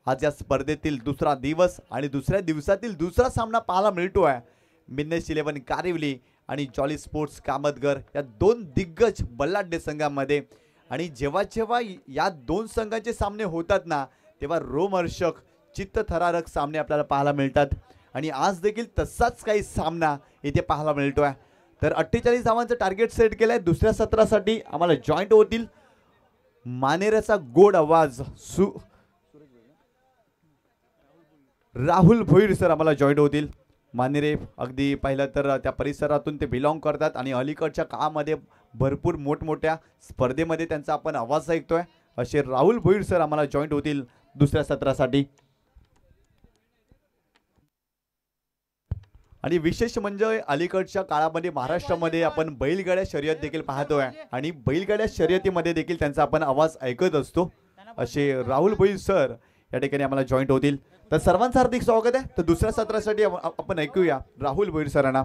आज या स्पर्धेतील दुसरा दिवस आणि दुसऱ्या दिवसातील दुसरा सामना पाहायला मिळतोय. मिन्नेस 11 कारिवली आणि जॉली स्पोर्ट्स कामतगर या दोन दिग्गज बलाढ्य संघांमध्ये. आणि जेव्हा जेव्हा या दोन संघांचे सामने होतात ना, तेव्हा रोमहर्षक चित्तथरारक सामने आपल्याला पाहायला मिळतात. आणि आज देखील तसाच काही सामना इथे पाहायला मिळतोय. तर 48 धावांचं टार्गेट सेट केलंय. दुसऱ्या सत्रासाठी आम्हाला जॉईंट होतील मानेऱ्याचा गोड आवाज राहुल भोईर सर आम्हाला जॉईंट होतील. मानेरे अगदी पाहिलं तर त्या परिसरातून ते बिलॉंग करतात आणि अलीकडच्या काळामध्ये भरपूर मोठमोठ्या स्पर्धेमध्ये त्यांचा आपण आवाज ऐकतोय. असे राहुल भोईर सर आम्हाला जॉईंट होतील दुसऱ्या सत्रासाठी. आणि विशेष म्हणजे अलीकडच्या काळामध्ये महाराष्ट्रामध्ये आपण बैलगाड्या शर्यत देखील पाहतोय आणि बैलगाड्या शर्यतीमध्ये देखील त्यांचा आपण आवाज ऐकत असतो. असे राहुल भोईर सर या ठिकाणी आम्हाला जॉईंट होतील. तर सर्वांचं हार्दिक स्वागत आहे. तर दुसऱ्या सत्रासाठी आपण ऐकूया राहुल भोईर सरांना.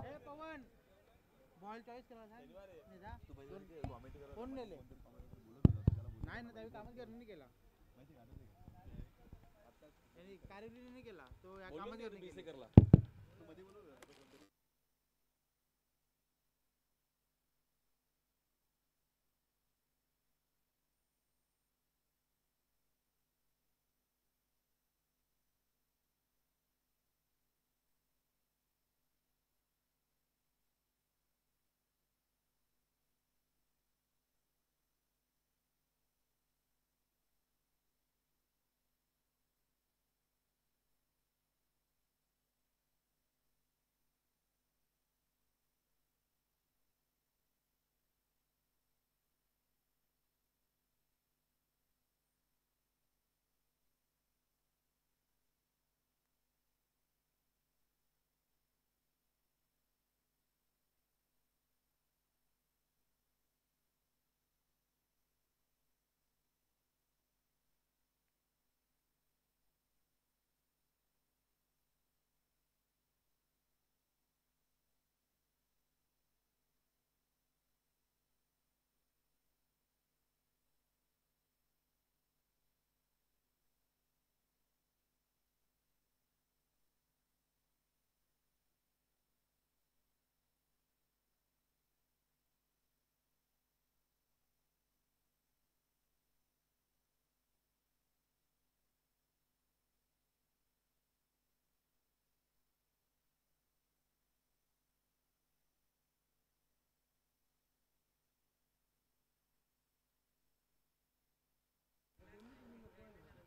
बॉल चॉईस केला कोण नेले नाही ना, त्यावेळी कामच नाही केला, कारिवलीने नाही केला तो, या कामच नाही केला.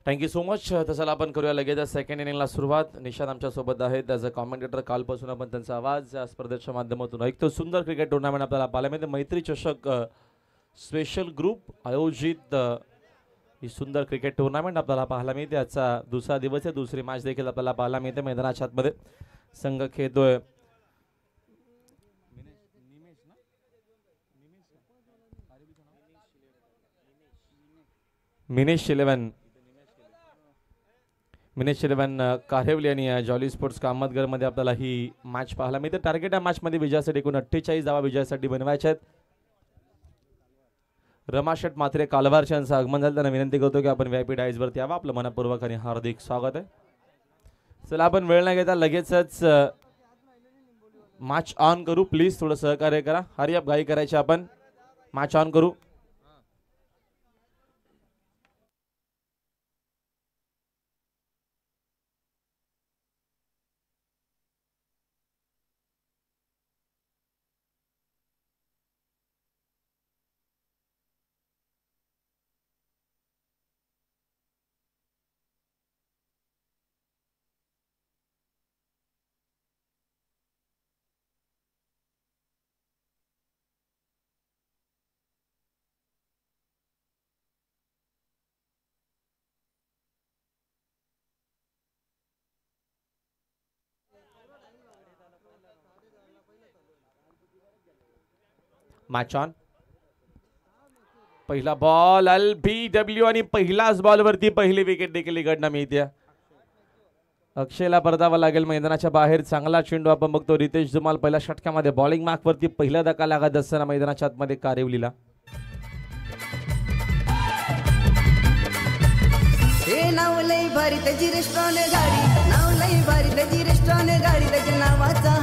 Thank you so much. तसं आपण करूया लगेच सेकंड इनिंगला सुरुवात. निशांत आमच्या सोबत आहेत ॲज अ कॉमेंटेटर. कालपासून आपण त्यांचा आवाज या स्पर्धेच्या माध्यमातून ऐकतो. सुंदर क्रिकेट टुर्नामेंट आपल्याला पाहायला मिळते. मैत्री चषक स्पेशल ग्रुप आयोजित ही सुंदर क्रिकेट टुर्नामेंट आपल्याला पाहायला मिळते. आजचा दुसरा दिवस आहे. दुसरी मॅच देखील आपल्याला पाहायला मिळते. मैदानाच्या आतमध्ये संघ खेळतोय मिनेश 11 कारेवली आणि जॉली स्पोर्ट्स कामतगरमध्ये आपल्याला ही मॅच पाहायला मिळते. टार्गेट या मॅचमध्ये विजयासाठी एकूण 48 धावा विजयासाठी बनवायच्या आहेत. रमाशेठ मात्रे कालवारच्या यांचं आगमन झालं. त्यांना विनंती करतो की आपण VIP डायसवरती यावं. आपलं मनपूर्वक आणि हार्दिक स्वागत आहे. चला आपण वेळ न घेता लगेचच मॅच ऑन करू. प्लीज थोडं सहकार्य करा. हरी अप घाई करायची. आपण मॅच ऑन करू. Match on. पहिला बॉल LBW आणि पहिलाच बॉल वरती पहिली विकेट देखील इकडनं मिळते. अक्षयला परतावा लागेल मैदानाच्या बाहेर. चांगला चेंडू आपण बघतो. रितेश धुमाल पहिल्या षटकामध्ये बॉलिंग मार्क वरती पहिला धक्का लागत असताना मैदानाच्या आतमध्ये कारिवलीला. हे नाव लई भारी त्याची रेस्टॉरंट गाडी, नाव लई भारी त्याची रेस्टॉरंट गाडी, त्याच्या नावाचा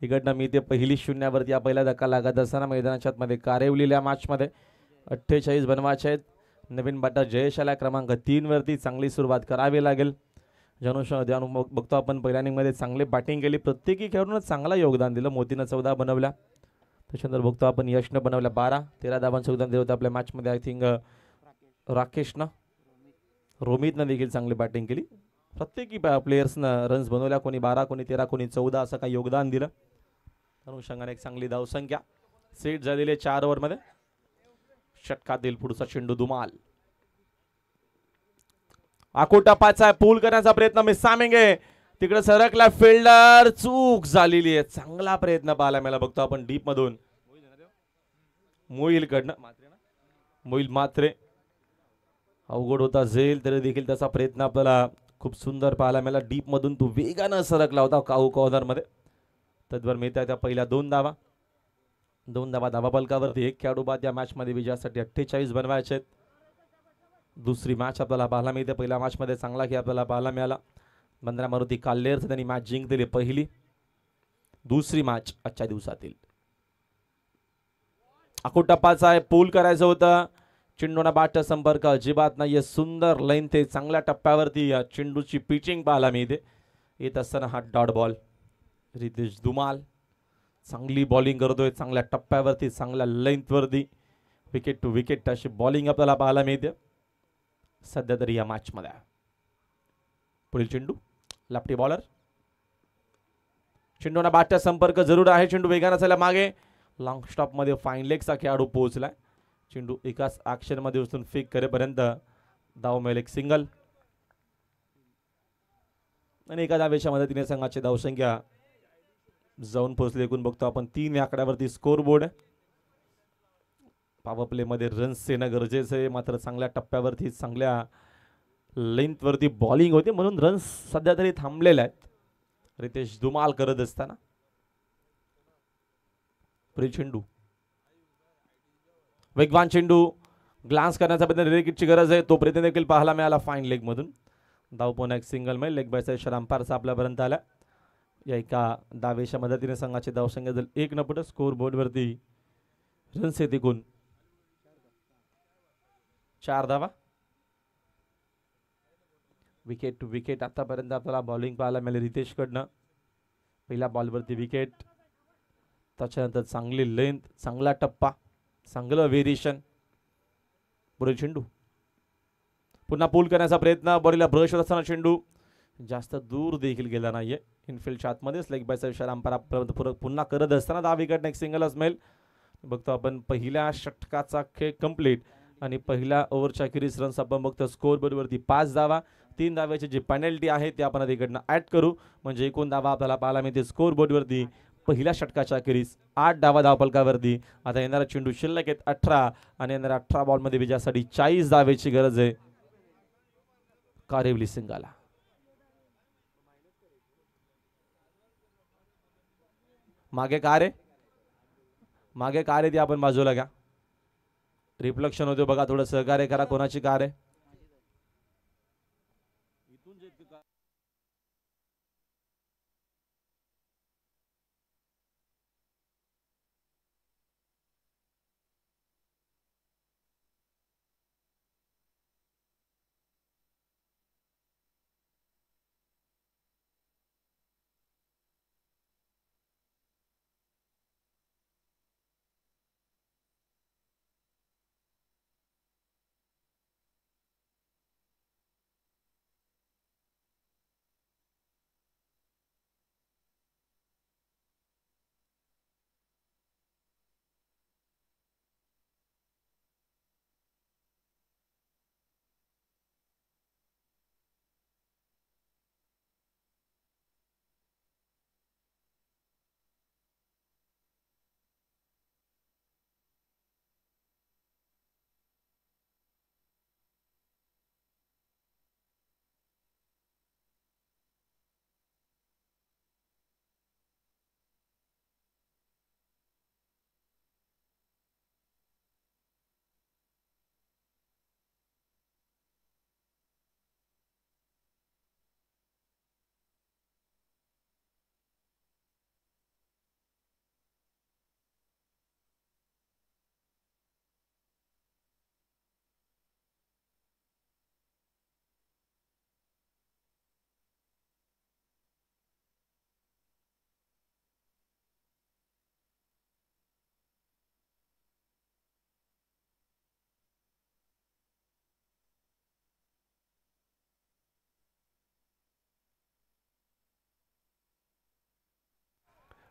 इकडनं मी ते पहिली शून्यावरती या पहिला धक्का लागत असताना मैदानाच्या आतमध्ये कारिवलीला मॅचमध्ये 48 बनवायचे आहेत. नवीन बॅटर जयेश आला क्रमांक 3 वरती. चांगली सुरुवात करावी लागेल. बघतो आपण पहिल्या इनिंगमध्ये चांगली बॅटिंग केली. प्रत्येकी खेळाडूनं चांगला योगदान दिलं. मोतीनं 14 बनवल्या. त्याच्यानंतर बघतो आपण यशनं बनवल्या 12. 13 धावांचं योगदान दिलं होतं आपल्या मॅचमध्ये. आय थिंक राकेशनं, रोमितनं देखील चांगली बॅटिंग केली. प्रत्येकी प्लेयर्सनं रन्स बनवल्या. कोणी 12, कोणी 13, कोणी 14 असं काही योगदान दिलं. अनुषंगाने एक चांगली धावसंख्या सेट झालेली 4 ओव्हरमध्ये. षटकातील पुढचा चेंडू धुमाल. आकोटापाचा पूल करण्याचा प्रयत्न मिसामिंगे तिकडे सरकला. फिल्डर चूक झालेली आहे. चांगला प्रयत्न पाहायला मिळाला. बघतो आपण डीप मधून मोईल कडनं. मोईल मात्रे अवघड होता झेल तरी देखील त्याचा प्रयत्न आपल्याला खूप सुंदर पाहायला मिळाला. डीप मधून तो वेगानं सरकला होता काऊ कॉर्नर मध्ये. तद्वर मिळतात त्या पहिल्या 2 धावा. 2 धावा धावाफलकावरती. एक खेळाडू बाद या मॅच मध्ये विजयासाठी 48 बनवायचे आहेत. दुसरी मॅच आपल्याला पाहायला मिळते. पहिल्या मॅच मध्ये चांगला खेळ आपल्याला पाहायला मिळाला. 15 मारुती काल्लेरचं त्यांनी मॅच जिंकलेली पहिली. दुसरी मॅच आजच्या दिवसातील. अकोटप्पाचा आहे पूल करायचं होतं. चेंडूना बाटचा संपर्क अजिबात नाहीये. सुंदर लाईन ते चांगल्या टप्प्यावरती या चेंडूची पिचिंग पाहायला मिळते. येत असताना हा डॉट बॉल. रितेश धुमाल चांगली बॉलिंग करतोय. चांगल्या टप्प्यावरती चांगल्या लेंथवरती विकेट टू विकेट अशी बॉलिंग आपल्याला पाहायला मिळते सध्या तरी या मॅच मध्ये. पुढील चेंडू लेफ्टी बॉलर. चेंडूना बाटचा संपर्क जरूर आहे. चेंडू वेगाने चालला मागे. लॉंग स्टॉप मध्ये फाईन लेगचा खेळाडू पोहोचलाय. चेंडू एकाच ऍक्शन मध्ये उचलून फेक करेपर्यंत धाव मिळेल एक सिंगल. आणि एका धावेच्या मदतीने संघाची धावसंख्या जाऊन पोहोचली. एकूण बघतो आपण 3 या आकड्यावरती स्कोर बोर्ड. पॉवर प्ले मध्ये रन्स येणं गरजेचं आहे. मात्र चांगल्या टप्प्यावरती चांगल्या लेंथवरती बॉलिंग होते म्हणून रन्स सध्या तरी थांबलेले आहेत. रितेश धुमाल करत असताना पुढील चेंडू वेगवान चेंडू. ग्लान्स करण्याचा प्रयत्न विकेटची गरज आहे. तो प्रयत्न देखील पाहायला मिळाला फाईन लेग मधून. धाव पुन्हा एक सिंगल मिळेल. लेग बायचा इशारा अंपायरचा आपल्यापर्यंत आला. या एका धावेच्या मदतीने संघाची धावसंख्या जर 1 न पुढे स्कोर बोर्ड वरती रन्स आहेत एकूण 4 धावा. विकेट टू विकेट आतापर्यंत आपल्याला बॉलिंग पाहायला मिळेल रितेश कडनं. पहिल्या बॉलवरती विकेट. त्याच्यानंतर चांगली लेंथ, चांगला टप्पा, चांगलं व्हेरिएशन. पुढे चेंडू पुन्हा पूल करण्याचा प्रयत्न. बॉडीला ब्रश होत असताना चेंडू जास्त दूर देखील गेला नाहीये. इनफिल्डच्या आतमध्येच लेग बायचा इशारा अंपायर पुन्हा करत असताना 10 विकेट एक सिंगलच मिळेल. बघतो आपण पहिल्या षटकाचा खेळ कंप्लीट आणि पहिल्या ओव्हरच्या अखेरीस रन्स आपण बघतो स्कोर बोर्ड वरती 5 धावा. 3 धाव्याची जी पेनल्टी आहे ते आपण तिकडनं ऍड करू म्हणजे एकूण धावा आपल्याला पाहायला मिळते स्कोर बोर्ड वरती पहिल्या षटकाच्या अखेरीस 8 धावा धावफलकावरती. आता येणारा चेंडू शिल्लक आहेत 18 आणि येणाऱ्या 18 बॉल मध्ये विजयासाठी 40 धावेची गरज आहे कारिवली संघाला. मागे कार आहे, मागे कार आहे ती आपण बाजूला घ्या. रिफ्लेक्शन होते बघा. थोडं सहकार्य करा. कोणाची कार आहे?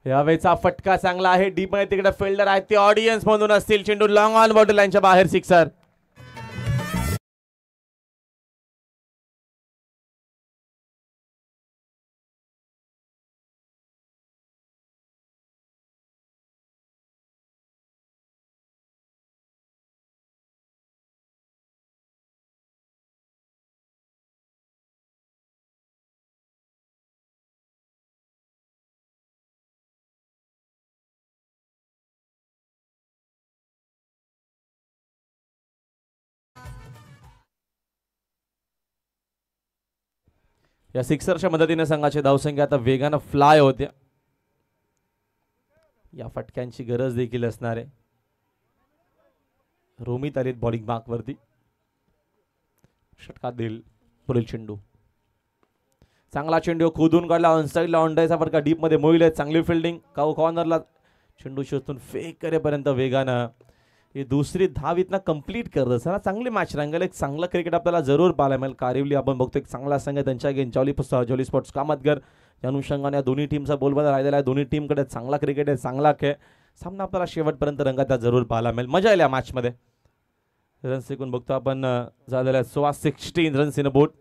यावेळेचा फटका चांगला आहे. डीप मध्ये तिकडे फिल्डर आहेत ते ऑडियन्स मधून असतील. चेंडू लॉंग ऑन बॉर्डर लाईनच्या बाहेर सिक्सर. या सिक्सरच्या मदतीने संघाची धावसंख्या आता वेगानं फ्लाय होते. या फटक्यांची गरज देखील असणार आहे. रोमित आलेत बॉलिंग मार्क वरती. षटकात देईल पुढील चेंडू. चांगला चेंडू खोदून काढला. ऑन साईडला ऑनडायचा फटका डीप मध्ये मोईल. चांगली फिल्डिंग. कॉर्नरला चेंडू शोधून फेक करेपर्यंत वेगानं ही दुसरी धाव इथनं कंप्लीट करत असताना चांगली मॅच रंगेल. एक चांगलं क्रिकेट आपल्याला जरूर पाहायला मिळेल. कारिवली आपण बघतो एक चांगला संघ त्यांच्या गेम जॉली स्पोर्ट्स कामतगर या अनुषंगाने दोन्ही टीमचा बोलबाला राहिलेला आहे. दोन्ही टीमकडे चांगला क्रिकेट आहे, चांगला खेळ. सामना आपल्याला शेवटपर्यंत रंगात जरूर पाहायला मिळेल. मजा येईल या मॅचमध्ये. रन्स एकूण बघतो आपण झालेल्या 16 रन्स इन अ बोट.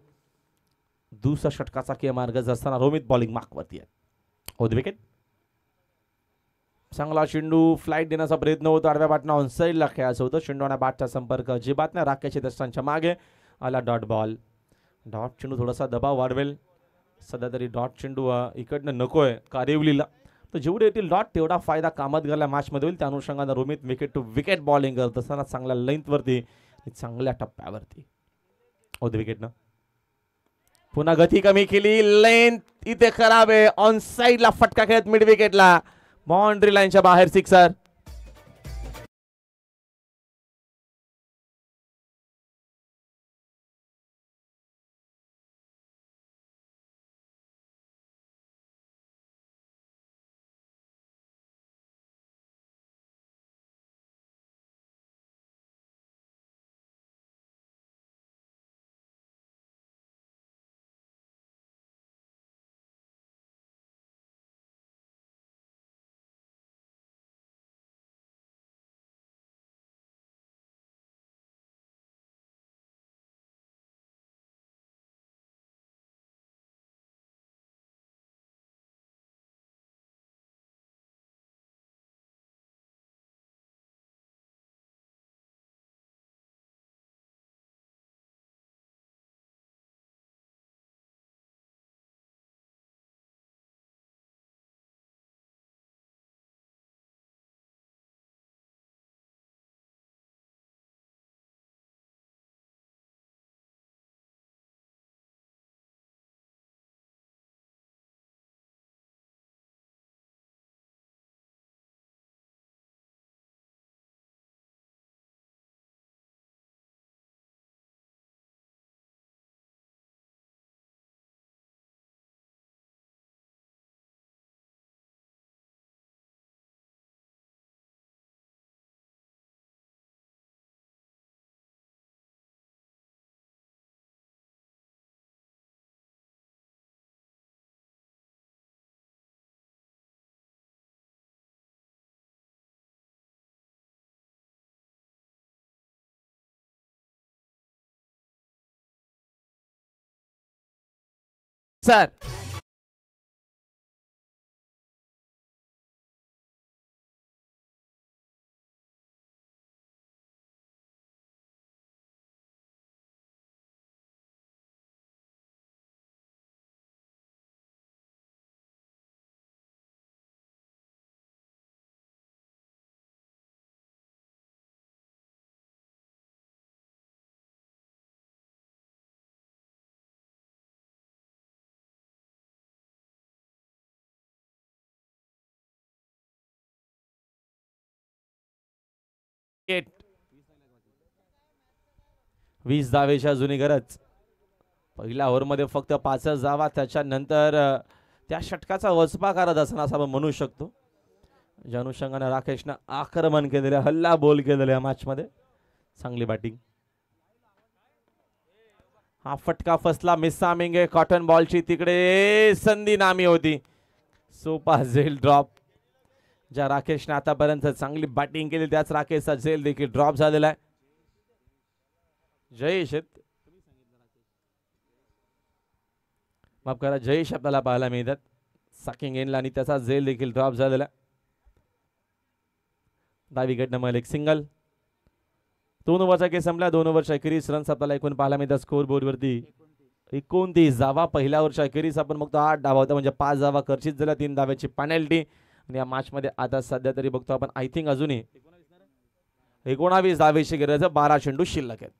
दुसरा षटकाचा के मार्ग असताना रोमित बॉलिंग मार्क वरती आहे. होत विकेट. चांगला चेंडू फ्लाईट देण्याचा प्रयत्न होतो. आडव्या बाटना ऑन साईडला खेळायचं होतं. चेंडू आणि बॅटचा संपर्क अजिबात नाही. राख्याच्या दस्तांच्या मागे आला डॉट बॉल. डॉट चेंडू थोडासा दबाव वाढवेल. सध्या तरी डॉट चेंडू इकडनं नकोय कारिवलीला. तर जेवढे येतील डॉट तेवढा फायदा कामतगरला मॅचमध्ये होईल. त्या अनुषंगाने Romit wicket to wicket bowling करत असताना चांगल्या लेंथवरती चांगल्या टप्प्यावरती होत विकेटनं. पुन्हा गती कमी केली. लेंथ इथे खराब आहे. ऑन साईडला फटका खेळत मिड विकेटला. बाउंड्री लाईनच्या बाहेर सिक्सर. Sir wicket. 20 धावेच्या जुनी गरज. पहिल्या ओव्हरमध्ये फक्त 5 धावा. त्याच्यानंतर त्या षटकाचा वचपा करत असताना असं आपण म्हणू शकतो. ज्या अनुषंगाने राकेशनं आक्रमण केलेलं, हल्ला बोल केलेल्या मॅचमध्ये चांगली बॅटिंग. हा फटका फसला. मिसामिंग कॉटन बॉलची तिकडे संधी नामी होती. सोपा झेल ड्रॉप. ज्या राकेशने आतापर्यंत चांगली बॅटिंग केली त्याच राकेशचा झेल देखील ड्रॉप झालेला आहे. जयेश माफ करा, जयेश आपल्याला पाहायला मिळतात साकिंग एनला आणि त्याचा झेल देखील ड्रॉप झालेला. 10 विकेट नंबर एक सिंगल. 2 ओव्हरचा खेळ संपला. 2 ओव्हरच्या अखेरीस रन्स आपल्याला एकूण पाहायला मिळतात स्कोर बोर्ड वरती 29 धावा. पहिल्या ओव्हरच्या अखेरीस आपण बघतो 8 धावा होता म्हणजे 5 धावा खर्चित झाल्या, 3 धाव्याची पेनल्टी. आणि या मॅच मध्ये आता सध्या तरी बघतो आपण आय थिंक अजूनही 19 धावेची गरज आहे. 12 चेंडू शिल्लक आहेत.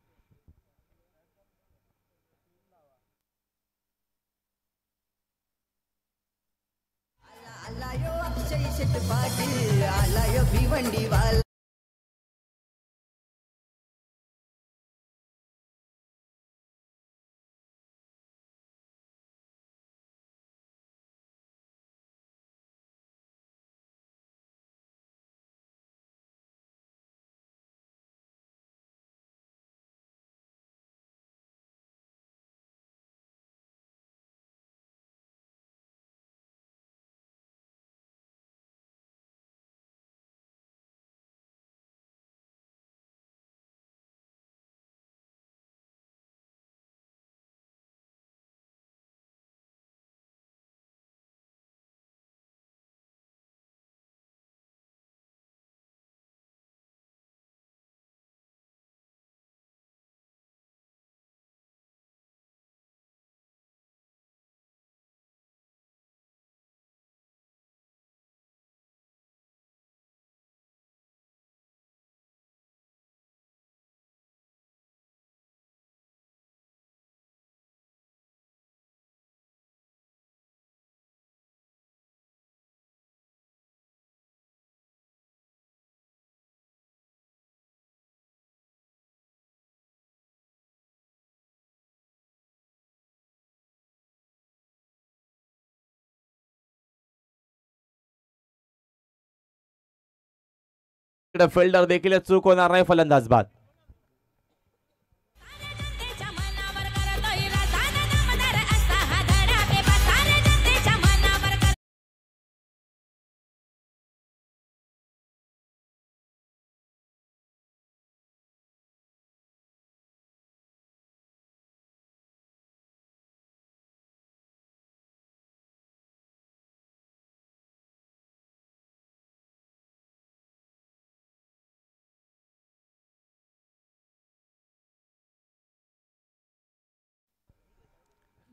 आला यो अक्षय शेट पाटील, आला यो भिवंडी वाला. फिल्डर देखील चूक होणार नाही. फलंदाज बाद.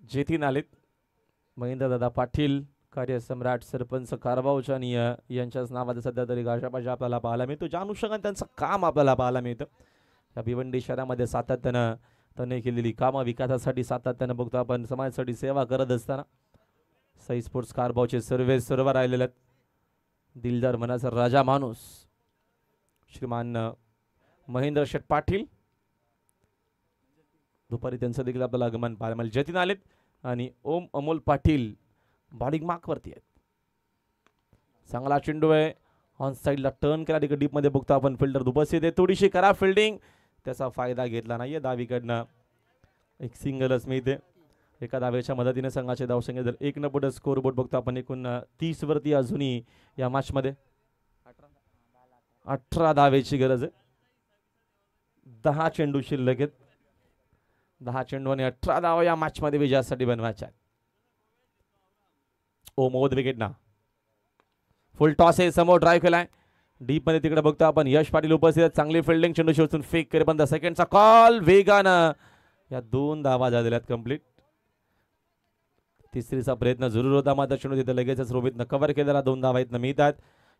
जेथीन आलेत महेंद्रदादा पाटील, कार्यसम्राट सरपंच कारभावच्या आणि यांच्याच नावाचं सध्या तरी गाशापाशा आपल्याला पाहायला मिळतो. ज्या अनुषंगाने त्यांचं काम आपल्याला पाहायला मिळतं. या भिवंडी शहरामध्ये सातत्यानं त्यांनी केलेली कामं विकासासाठी सातत्यानं बघतो आपण समाजासाठी सेवा करत असताना साई स्पोर्ट्स कारभावचे सर्व राहिलेले आहेत. दिलदार मनाचा राजा माणूस श्रीमान महेंद्र शेठ पाटील. दुपारी त्यांचं देखील आपल्याला आगमन पाहायला मिळेल. जतीन आलेत आणि ओम अमोल पाटील बॉलिंग मार्कवरती आहेत. चांगला चेंडू आहे. ऑन साईडला टर्न केला तिकडे डीप मध्ये बघतो आपण फिल्डर उपस्थित आहे. थोडीशी खराब फिल्डिंग, त्याचा फायदा घेतला नाहीये. 10 विकेटनं एक सिंगलच मिळते. एका धावेच्या मदतीने संघाचे धावसंख्या जर 1 न पुढे स्कोर बोर्ड बघतो आपण एकूण 30 वरती अजूनही या मॅच मध्ये 18 धावेची गरज आहे. 10 चेंडू शिल्लक आहेत. 10 चेंडू आणि 18 धावा या मॅच मध्ये विजयासाठी बनवायच्या आहेत. ओम ओद विकेट ना फुल टॉस आहे. समोर ड्राईव्ह केलाय डीप मध्ये तिकडे बघतो आपण यश पाटील उपस्थित आहेत. चांगली फिल्डिंग, चेंडू शोधून फेक करे पण सेकंडचा कॉल वेगानं या 2 धावा झालेल्या आहेत कंप्लीट. तिसरीचा प्रयत्न जरूर होता मात्र चेंडू तिथे लगेचच रोहितनं कव्हर केलेला. 2 धावा इथनं मिळतात.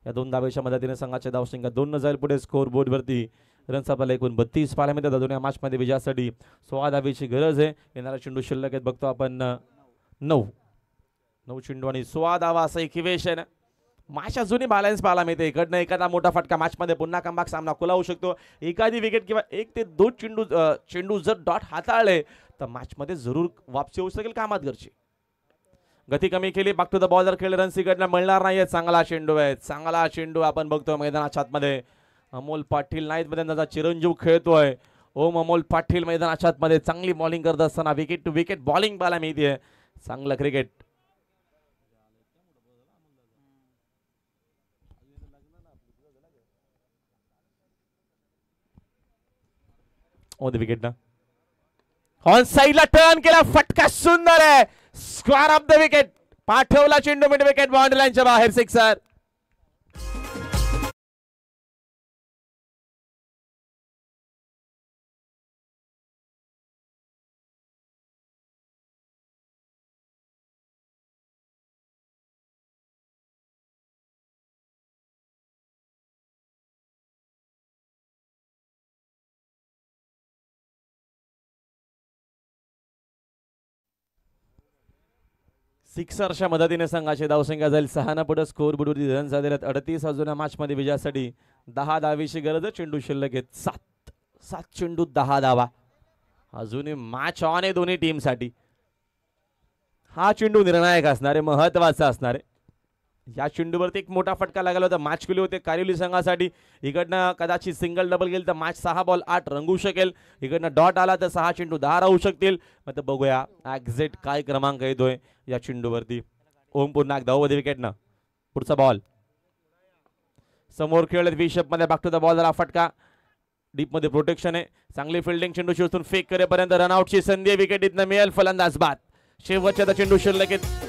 या 2 धावेच्या मदतीने संघाच्या धावसंख्या 2 न जाईल पुढे स्कोर बोर्ड वरती. रन्स आपल्याला एकूण 32 पाहायला मिळतात. अजून या मॅच मध्ये विजयासाठी 16 धावेची गरज आहे. येणारा चेंडू शिल्लक आहेत बघतो आपण 9 चेंडू आणि 16 धावा असं इक्वेशन. मॅच अजूनही बॅलन्स पाहायला मिळते. इकडनं एखादा मोठा फटका मॅच मध्ये पुन्हा कमबॅक सामना खुला होऊ शकतो. एखादी विकेट किंवा 1 ते 2 चेंडू जर डॉट हाताळले तर मॅच मध्ये जरूर वापसी होऊ शकेल कामतगरची. गती कमी केली. बॅक टू द बॉलर खेळ रन्स इकडनं मिळणार नाहीये. चांगला चेंडू आहे. चांगला चेंडू आपण बघतो मैदानाच्या आतमध्ये. अमोल पाटील नाहीत मध्ये त्याचा चिरंजीव खेळतोय. ओम अमोल पाटील मैदानाच्या आतमध्ये चांगली बॉलिंग करत असताना विकेट टू विकेट बॉलिंग पाहायला मिळते. चांगलं क्रिकेट. ऑन द विकेट ना ऑन साईडला टर्न केला फटका सुंदर आहे स्क्वेअर ऑफ द विकेट पाठवला चेंडू मिड विकेट बाउंड्री लाईनच्या बाहेर सिक्सर सिक्सरच्या मदतीने संघाची धावसंख्या जाईल 6 न पुढे स्कोर बुडून रन झालेले 38 अजून मॅच मध्ये विजयासाठी 10 धावेची गरज आहे चेंडू शिल्लक आहेत 7 चेंडू 10 धावा अजूनही मॅच ऑन आहे दोन्ही टीम साठी हा चेंडू निर्णायक असणार आहे महत्वाचा असणार आहे या चेंडूवरती एक मोठा फटका लागला होता मॅच केली होते कारिवली संघासाठी इकडनं कदाचित सिंगल डबल गेल तर मॅच 6 बॉल 8 रंगू शकेल इकडनं डॉट आला तर 6 चेंडू 10 राहू शकतील मग बघूया एक्झॅक्ट काय क्रमांक येतोय या चेंडूवरती ओम पुन्हा एकदा ओव्हर द विकेट ना पुढचा बॉल समोर खेळत विशप मध्ये बॅक टू द बॉल जरा फटका डीप मध्ये प्रोटेक्शन आहे चांगली फिल्डिंग चेंडू शिवून फेक करेपर्यंत रनआउटची संधी विकेट इथनं मिळेल फलंदाज बाद शेवटच्या चेंडू शिल्लक आहेत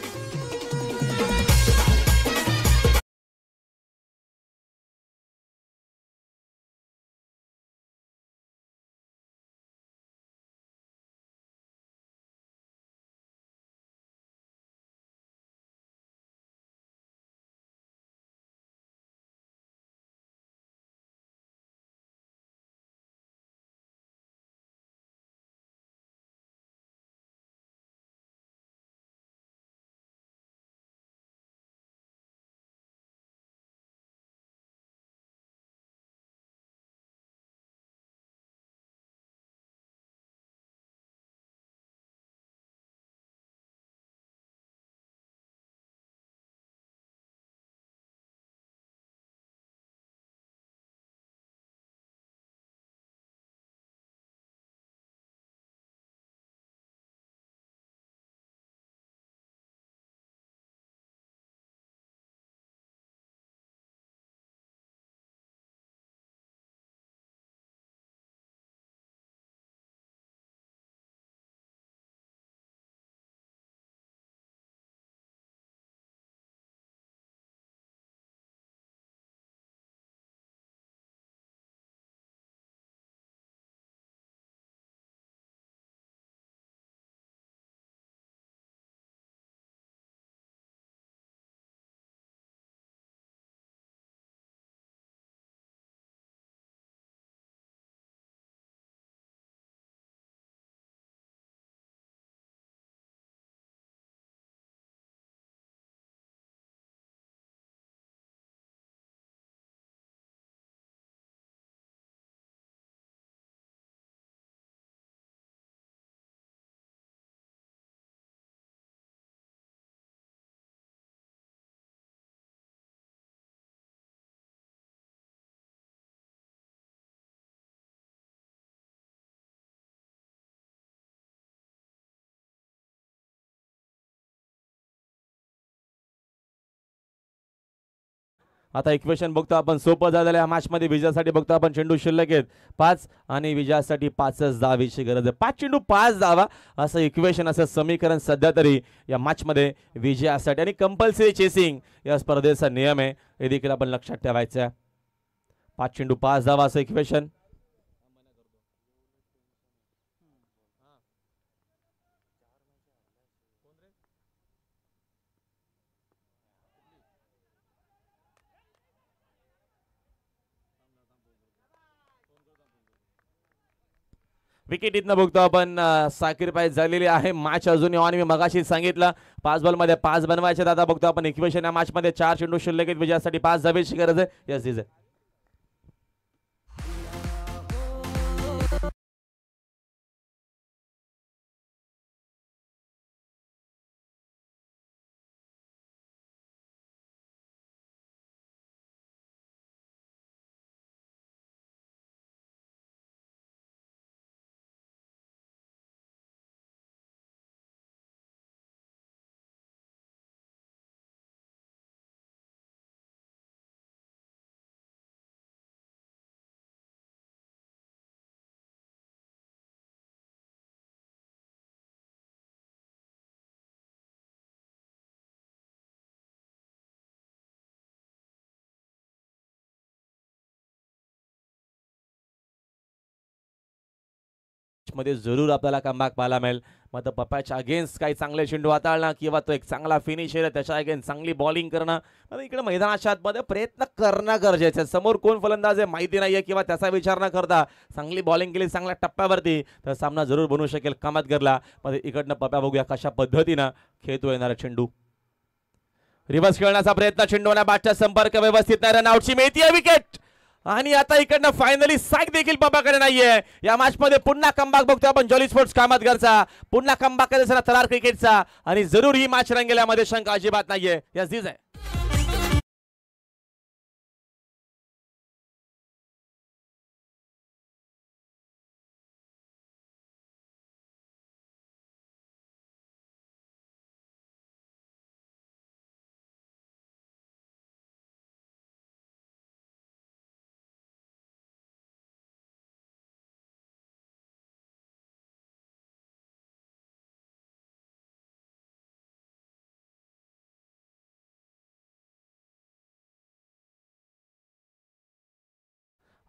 आता इक्वेशन बघतो आपण सोपं झालेलं आहे मॅच मध्ये विजयासाठी बघतो आपण चेंडू शिल्लक आहेत 5 आणि विजयासाठी 5च धावेची गरज आहे 5 चेंडू 5 धावा असं इक्वेशन असं समीकरण सध्या तरी या मॅच मध्ये विजयासाठी आणि कंपल्सरी चेसिंग या स्पर्धेचा नियम आहे हे देखील आपण लक्षात ठेवायचं आहे 5 चेंडू 5 धावा असं इक्वेशन विकेट इथनं बघतो आपण सॅक्रिफाईस झालेली आहे मॅच अजूनही ऑन मी मगाशी सांगितलं 5 बॉल मध्ये 5 बनवायचे आता बघतो आपण इक्वेशन या मॅच मध्ये 4 चेंडू शिल्लक आहेत विजयासाठी 5 धावेची गरज आहे यस दिस मध्ये जरूर आपल्याला कमबॅक पाहायला मिळेल. मग पप्पाच्या अगेन्स्ट काही चांगले चेंडू हाताळणं किंवा तो एक चांगला फिनिशर आहे त्याच्या अगेन्स्ट चांगली बॉलिंग करणं. मग इकडे मैदानाच्या आतमध्ये प्रयत्न करणं गरजेचं आहे. समोर कोण फलंदाज आहे माहिती नाहीये किंवा त्याचा विचार न करता चांगली बॉलिंग केली चांगल्या टप्प्यावरती तर सामना जरूर बनवू शकेल कामतगरला. मध्ये इकडनं पप्पा बघूया कशा पद्धतीनं खेळतो येणारा चेंडू. रिव्हर्स खेळण्याचा प्रयत्न, चेंडूला बॅटचा संपर्क व्यवस्थित नाही, रनआउटची मिळतीये विकेट. आणि आता इकडनं फायनली साईक देखील पप्पाकडे नाहीये. या मॅच मध्ये पुन्हा कमबॅक बघतोय आपण जॉली स्पोर्ट्स कामतगरचा. पुन्हा कमबॅक करायचा तरार क्रिकेटचा आणि जरूर ही मॅच रंगेल्यामध्ये शंका अजिबात नाहीये. यस दिस आहे.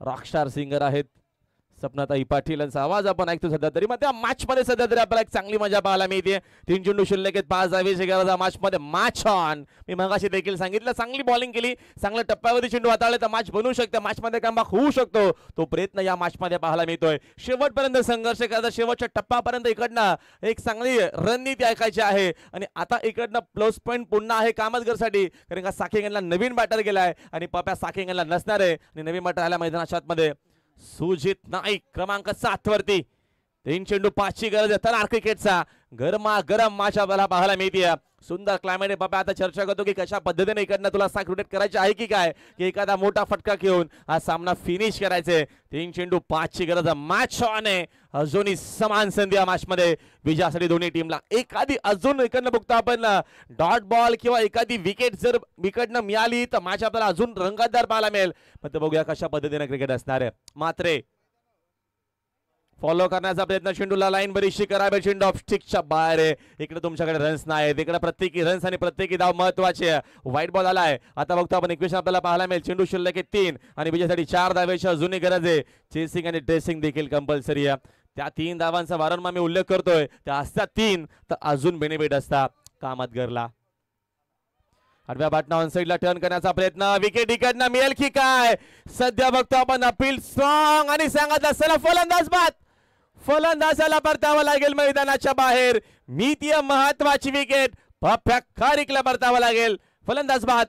रॉकस्टार सिंगर आहेत सपनाताई पाटील यांचा आवाज आपण ऐकतो सध्या तरी. मग त्या मॅच मध्ये सध्या तरी आपल्याला एक चांगली मजा पाहायला मिळते. 3 चेंडू शिल्लक आहेत, 5 धावेची गरज मॅच मध्ये. Match on. मी मगाशी देखील सांगितलं चांगली बॉलिंग केली, चांगल्या टप्प्यावरती चेंडू हाताळले तर मॅच बनवू शकते, मॅच मध्ये कमबॅक होऊ शकतो. तो प्रयत्न या मॅच मध्ये पाहायला मिळतोय. शेवटपर्यंत संघर्ष करता शेवटच्या टप्प्यापर्यंत इकडनं एक चांगली रणनीती ऐकायची आहे. आणि आता इकडनं प्लस पॉईंट पुन्हा आहे कामतगरसाठी कारण का साकिंगला नवीन बॅटर गेलाय आणि पप्या साकिंगला नसणार आहे आणि नवीन बॅटर आला मैदानाच्या आतमध्ये. सुजित नाईक क्रमांक 7 वरती. 3 चेंडू 5 ची गरज आहे. तरार क्रिकेटचा गरमा गरम मॅच आपल्याला पाहायला मिळते. सुंदर क्लायमेट. बाबा आता चर्चा करतो की कशा पद्धतीने इकडनं तुला साक रोटेट करायची आहे की काय की एखादा मोठा फटका घेऊन हा सामना फिनिश करायचे. 3 चेंडू 5 ची गरज. मॅच ऑन आहे. अजूनही समान संधी या मॅच मध्ये विजयासाठी दोन्ही टीमला. एखादी अजून इकडनं बघतो आपण डॉट बॉल किंवा एखादी विकेट जर इकडनं मिळाली तर मॅच आपल्याला अजून रंगतदार पाहायला मिळेल. मग बघूया कशा पद्धतीने क्रिकेट असणार आहे. मात्र फॉलो करण्याचा प्रयत्न, चेंडूला लाईन बरीचशी करावे, चेंडू ऑफ स्टिकच्या बाहेर आहे. इकडे तुमच्याकडे रन्स नाही, इकडे प्रत्येकी रन्स आणि प्रत्येकी धाव महत्वाची आहे. व्हाईट बॉल आलाय. आता बघतो आपण इक्वेशन आपल्याला पाहायला मिळेल. चेंडू शिल्लक 3 आणि विजयासाठी 4 धावेची अजूनही गरज आहे. चेसिंग आणि ड्रेसिंग देखील कंपल्सरी आहे. त्या 3 धावांचा वारंवार मी उल्लेख करतोय त्या असतात 3 तर अजून बेनिफिट असतात कामतगरला. आडव्या बॅटनं ऑन साइडला टर्न करण्याचा प्रयत्न, विकेट इकडनं मिळेल की काय. सध्या बघतो आपण अपील स्ट्रॉंग आणि सांगत असताना फलंदाज बाद. फलंदाजाला परतावं लागेल मैदानाच्या बाहेर. मितीय महत्वाची विकेट पप्या खारीकला परतावं लागेल. फलंदाज बाद.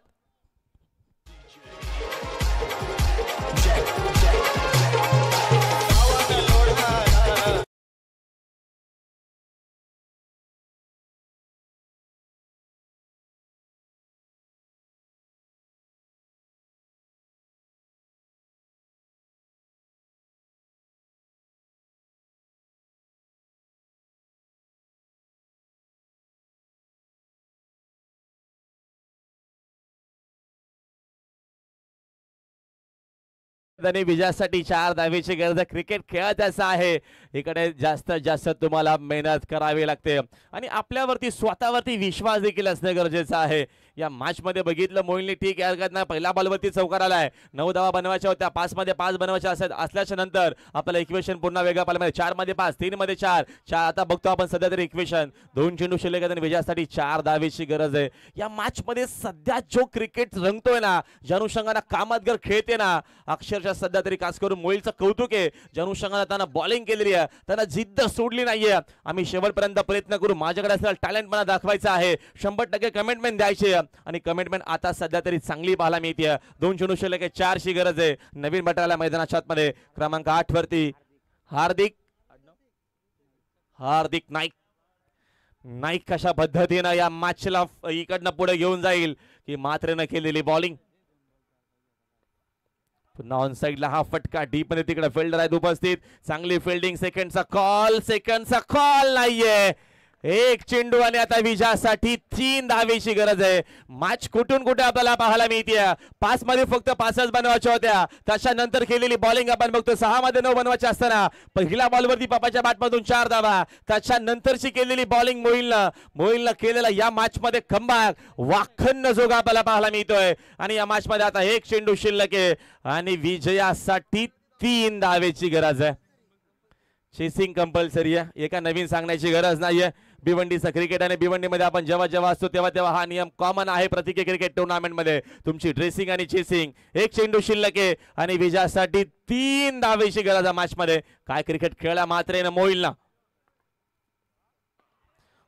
विजयासाठी 4 धावेची गरज. क्रिकेट खेळायचं आहे. इकडे जास्तीत जास्त तुम्हाला मेहनत करावी लागते आणि आपल्यावरती स्वतःवरती विश्वास देखील असणे गरजेचं आहे. या मॅच मध्ये बघितलं मोहिलने ठीक आहे हरकत नाही, पहिल्या बॉलवरती चौकार आलाय. 9 धावा बनवायच्या होत्या, 5 मध्ये 5 बनवायच्या असल्याच्या नंतर आपल्याला इक्वेशन पुन्हा वेगळा पाहायला मिळेल. 4 मध्ये 5, 3 मध्ये 4. आता बघतो आपण सध्या तरी इक्वेशन 2 चेंडू शिल्लक आहेत. विजयासाठी 4 धावेची गरज आहे. या मॅच मध्ये सध्या जो क्रिकेट रंगतोय ना, ज्या अनुषंगाने कामतगर खेळते ना, अक्षरशः सध्या तरी खास करून मोहिलचं कौतुक आहे. ज्या अनुषंगाने त्यांना बॉलिंग केलेली आहे, त्यांना जिद्द सोडली नाहीये. आम्ही शेवटपर्यंत प्रयत्न करू, माझ्याकडे असलेला टॅलेंट मला दाखवायचा आहे, 100% कमिटमेंट द्यायची आणि कमिटमेंट आता सध्या तरी चांगली पाहायला मिळते. 2 चेंडू शिल्लक 4 ची गरज आहे. नवीन बॅटरला मैदानाच्या आतमध्ये क्रमांक 8 वरती हार्दिक नाईक. नाईक कशा पद्धतीनं या मॅचला इकडनं पुढे घेऊन जाईल की मात्र न केलेली बॉलिंग. पुन्हा ऑन साइडला हा फटका डीप मध्ये, तिकडे फिल्डर आहेत उपस्थित. चांगली फिल्डिंग. सेकंडचा कॉल नाहीये. 1 चेंडू आणि आता विजयासाठी 3 धावेची गरज आहे. मॅच कुठून कुठे आपल्याला पाहायला मिळते. 5 मध्ये फक्त 5च बनवायच्या होत्या, त्याच्यानंतर केलेली बॉलिंग आपण बघतो. 6 मध्ये 9 बनवायच्या असताना पहिल्या बॉलवरती पापाच्या बॅटमधून 4 धावा, त्याच्यानंतरची केलेली बॉलिंग मोहिलनं केलेला या मॅच मध्ये कमबॅक वाखन्न जोग आपल्याला पाहायला मिळतोय. आणि या मॅच मध्ये आता 1 चेंडू शिल्लक आहे आणि विजयासाठी 3 धावेची गरज आहे. चेसिंग कंपल्सरी आहे, एका नवीन सांगण्याची गरज नाहीये. भिवंडीचं क्रिकेट आणि भिवंडीमध्ये आपण जेव्हा जेव्हा असतो तेव्हा तेव्हा हा नियम कॉमन आहे. प्रत्येक क्रिकेट टुर्नामेंट मध्ये तुमची ड्रेसिंग आणि चेसिंग. एक चेंडू शिल्लक आहे आणि विजयासाठी 3 धावेची गरज आहे मॅच मध्ये. काय क्रिकेट खेळला मात्र मोईल ना.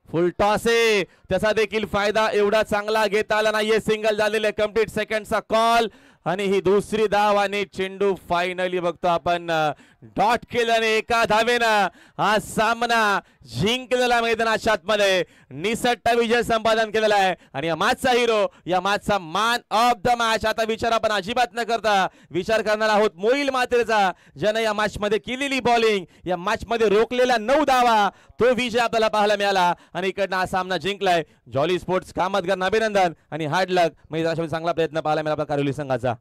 फुल टॉस आहे, त्याचा देखील फायदा एवढा चांगला घेता आला नाहीये. सिंगल झालेले कंप्लीट सेकंडचा कॉल आणि ही दुसरी धाव आणि चेंडू फायनली बघतो आपण डॉट केल्याने एका धावेनं हा सामना जिंकलेला मैदानाच्या आतमध्ये 69 विजय संपादन केलेला आहे. आणि या मॅचचा हिरो, या मॅचचा मॅन ऑफ द मॅच. आता विचार आपण अजिबात न करता विचार करणार आहोत मोईल मात्रेचा, ज्याने या मॅच मध्ये केलेली बॉलिंग, या मॅच मध्ये रोखलेल्या 9 धावा, तो विजय आपल्याला पाहायला मिळाला. आणि इकडनं हा सामना जिंकलाय जॉली स्पोर्ट्स कामतगार. अभिनंदन आणि हार्ड लक. मैदानामध्ये चांगला प्रयत्न पाहायला मिळाला आपल्या कारोली संघाचा.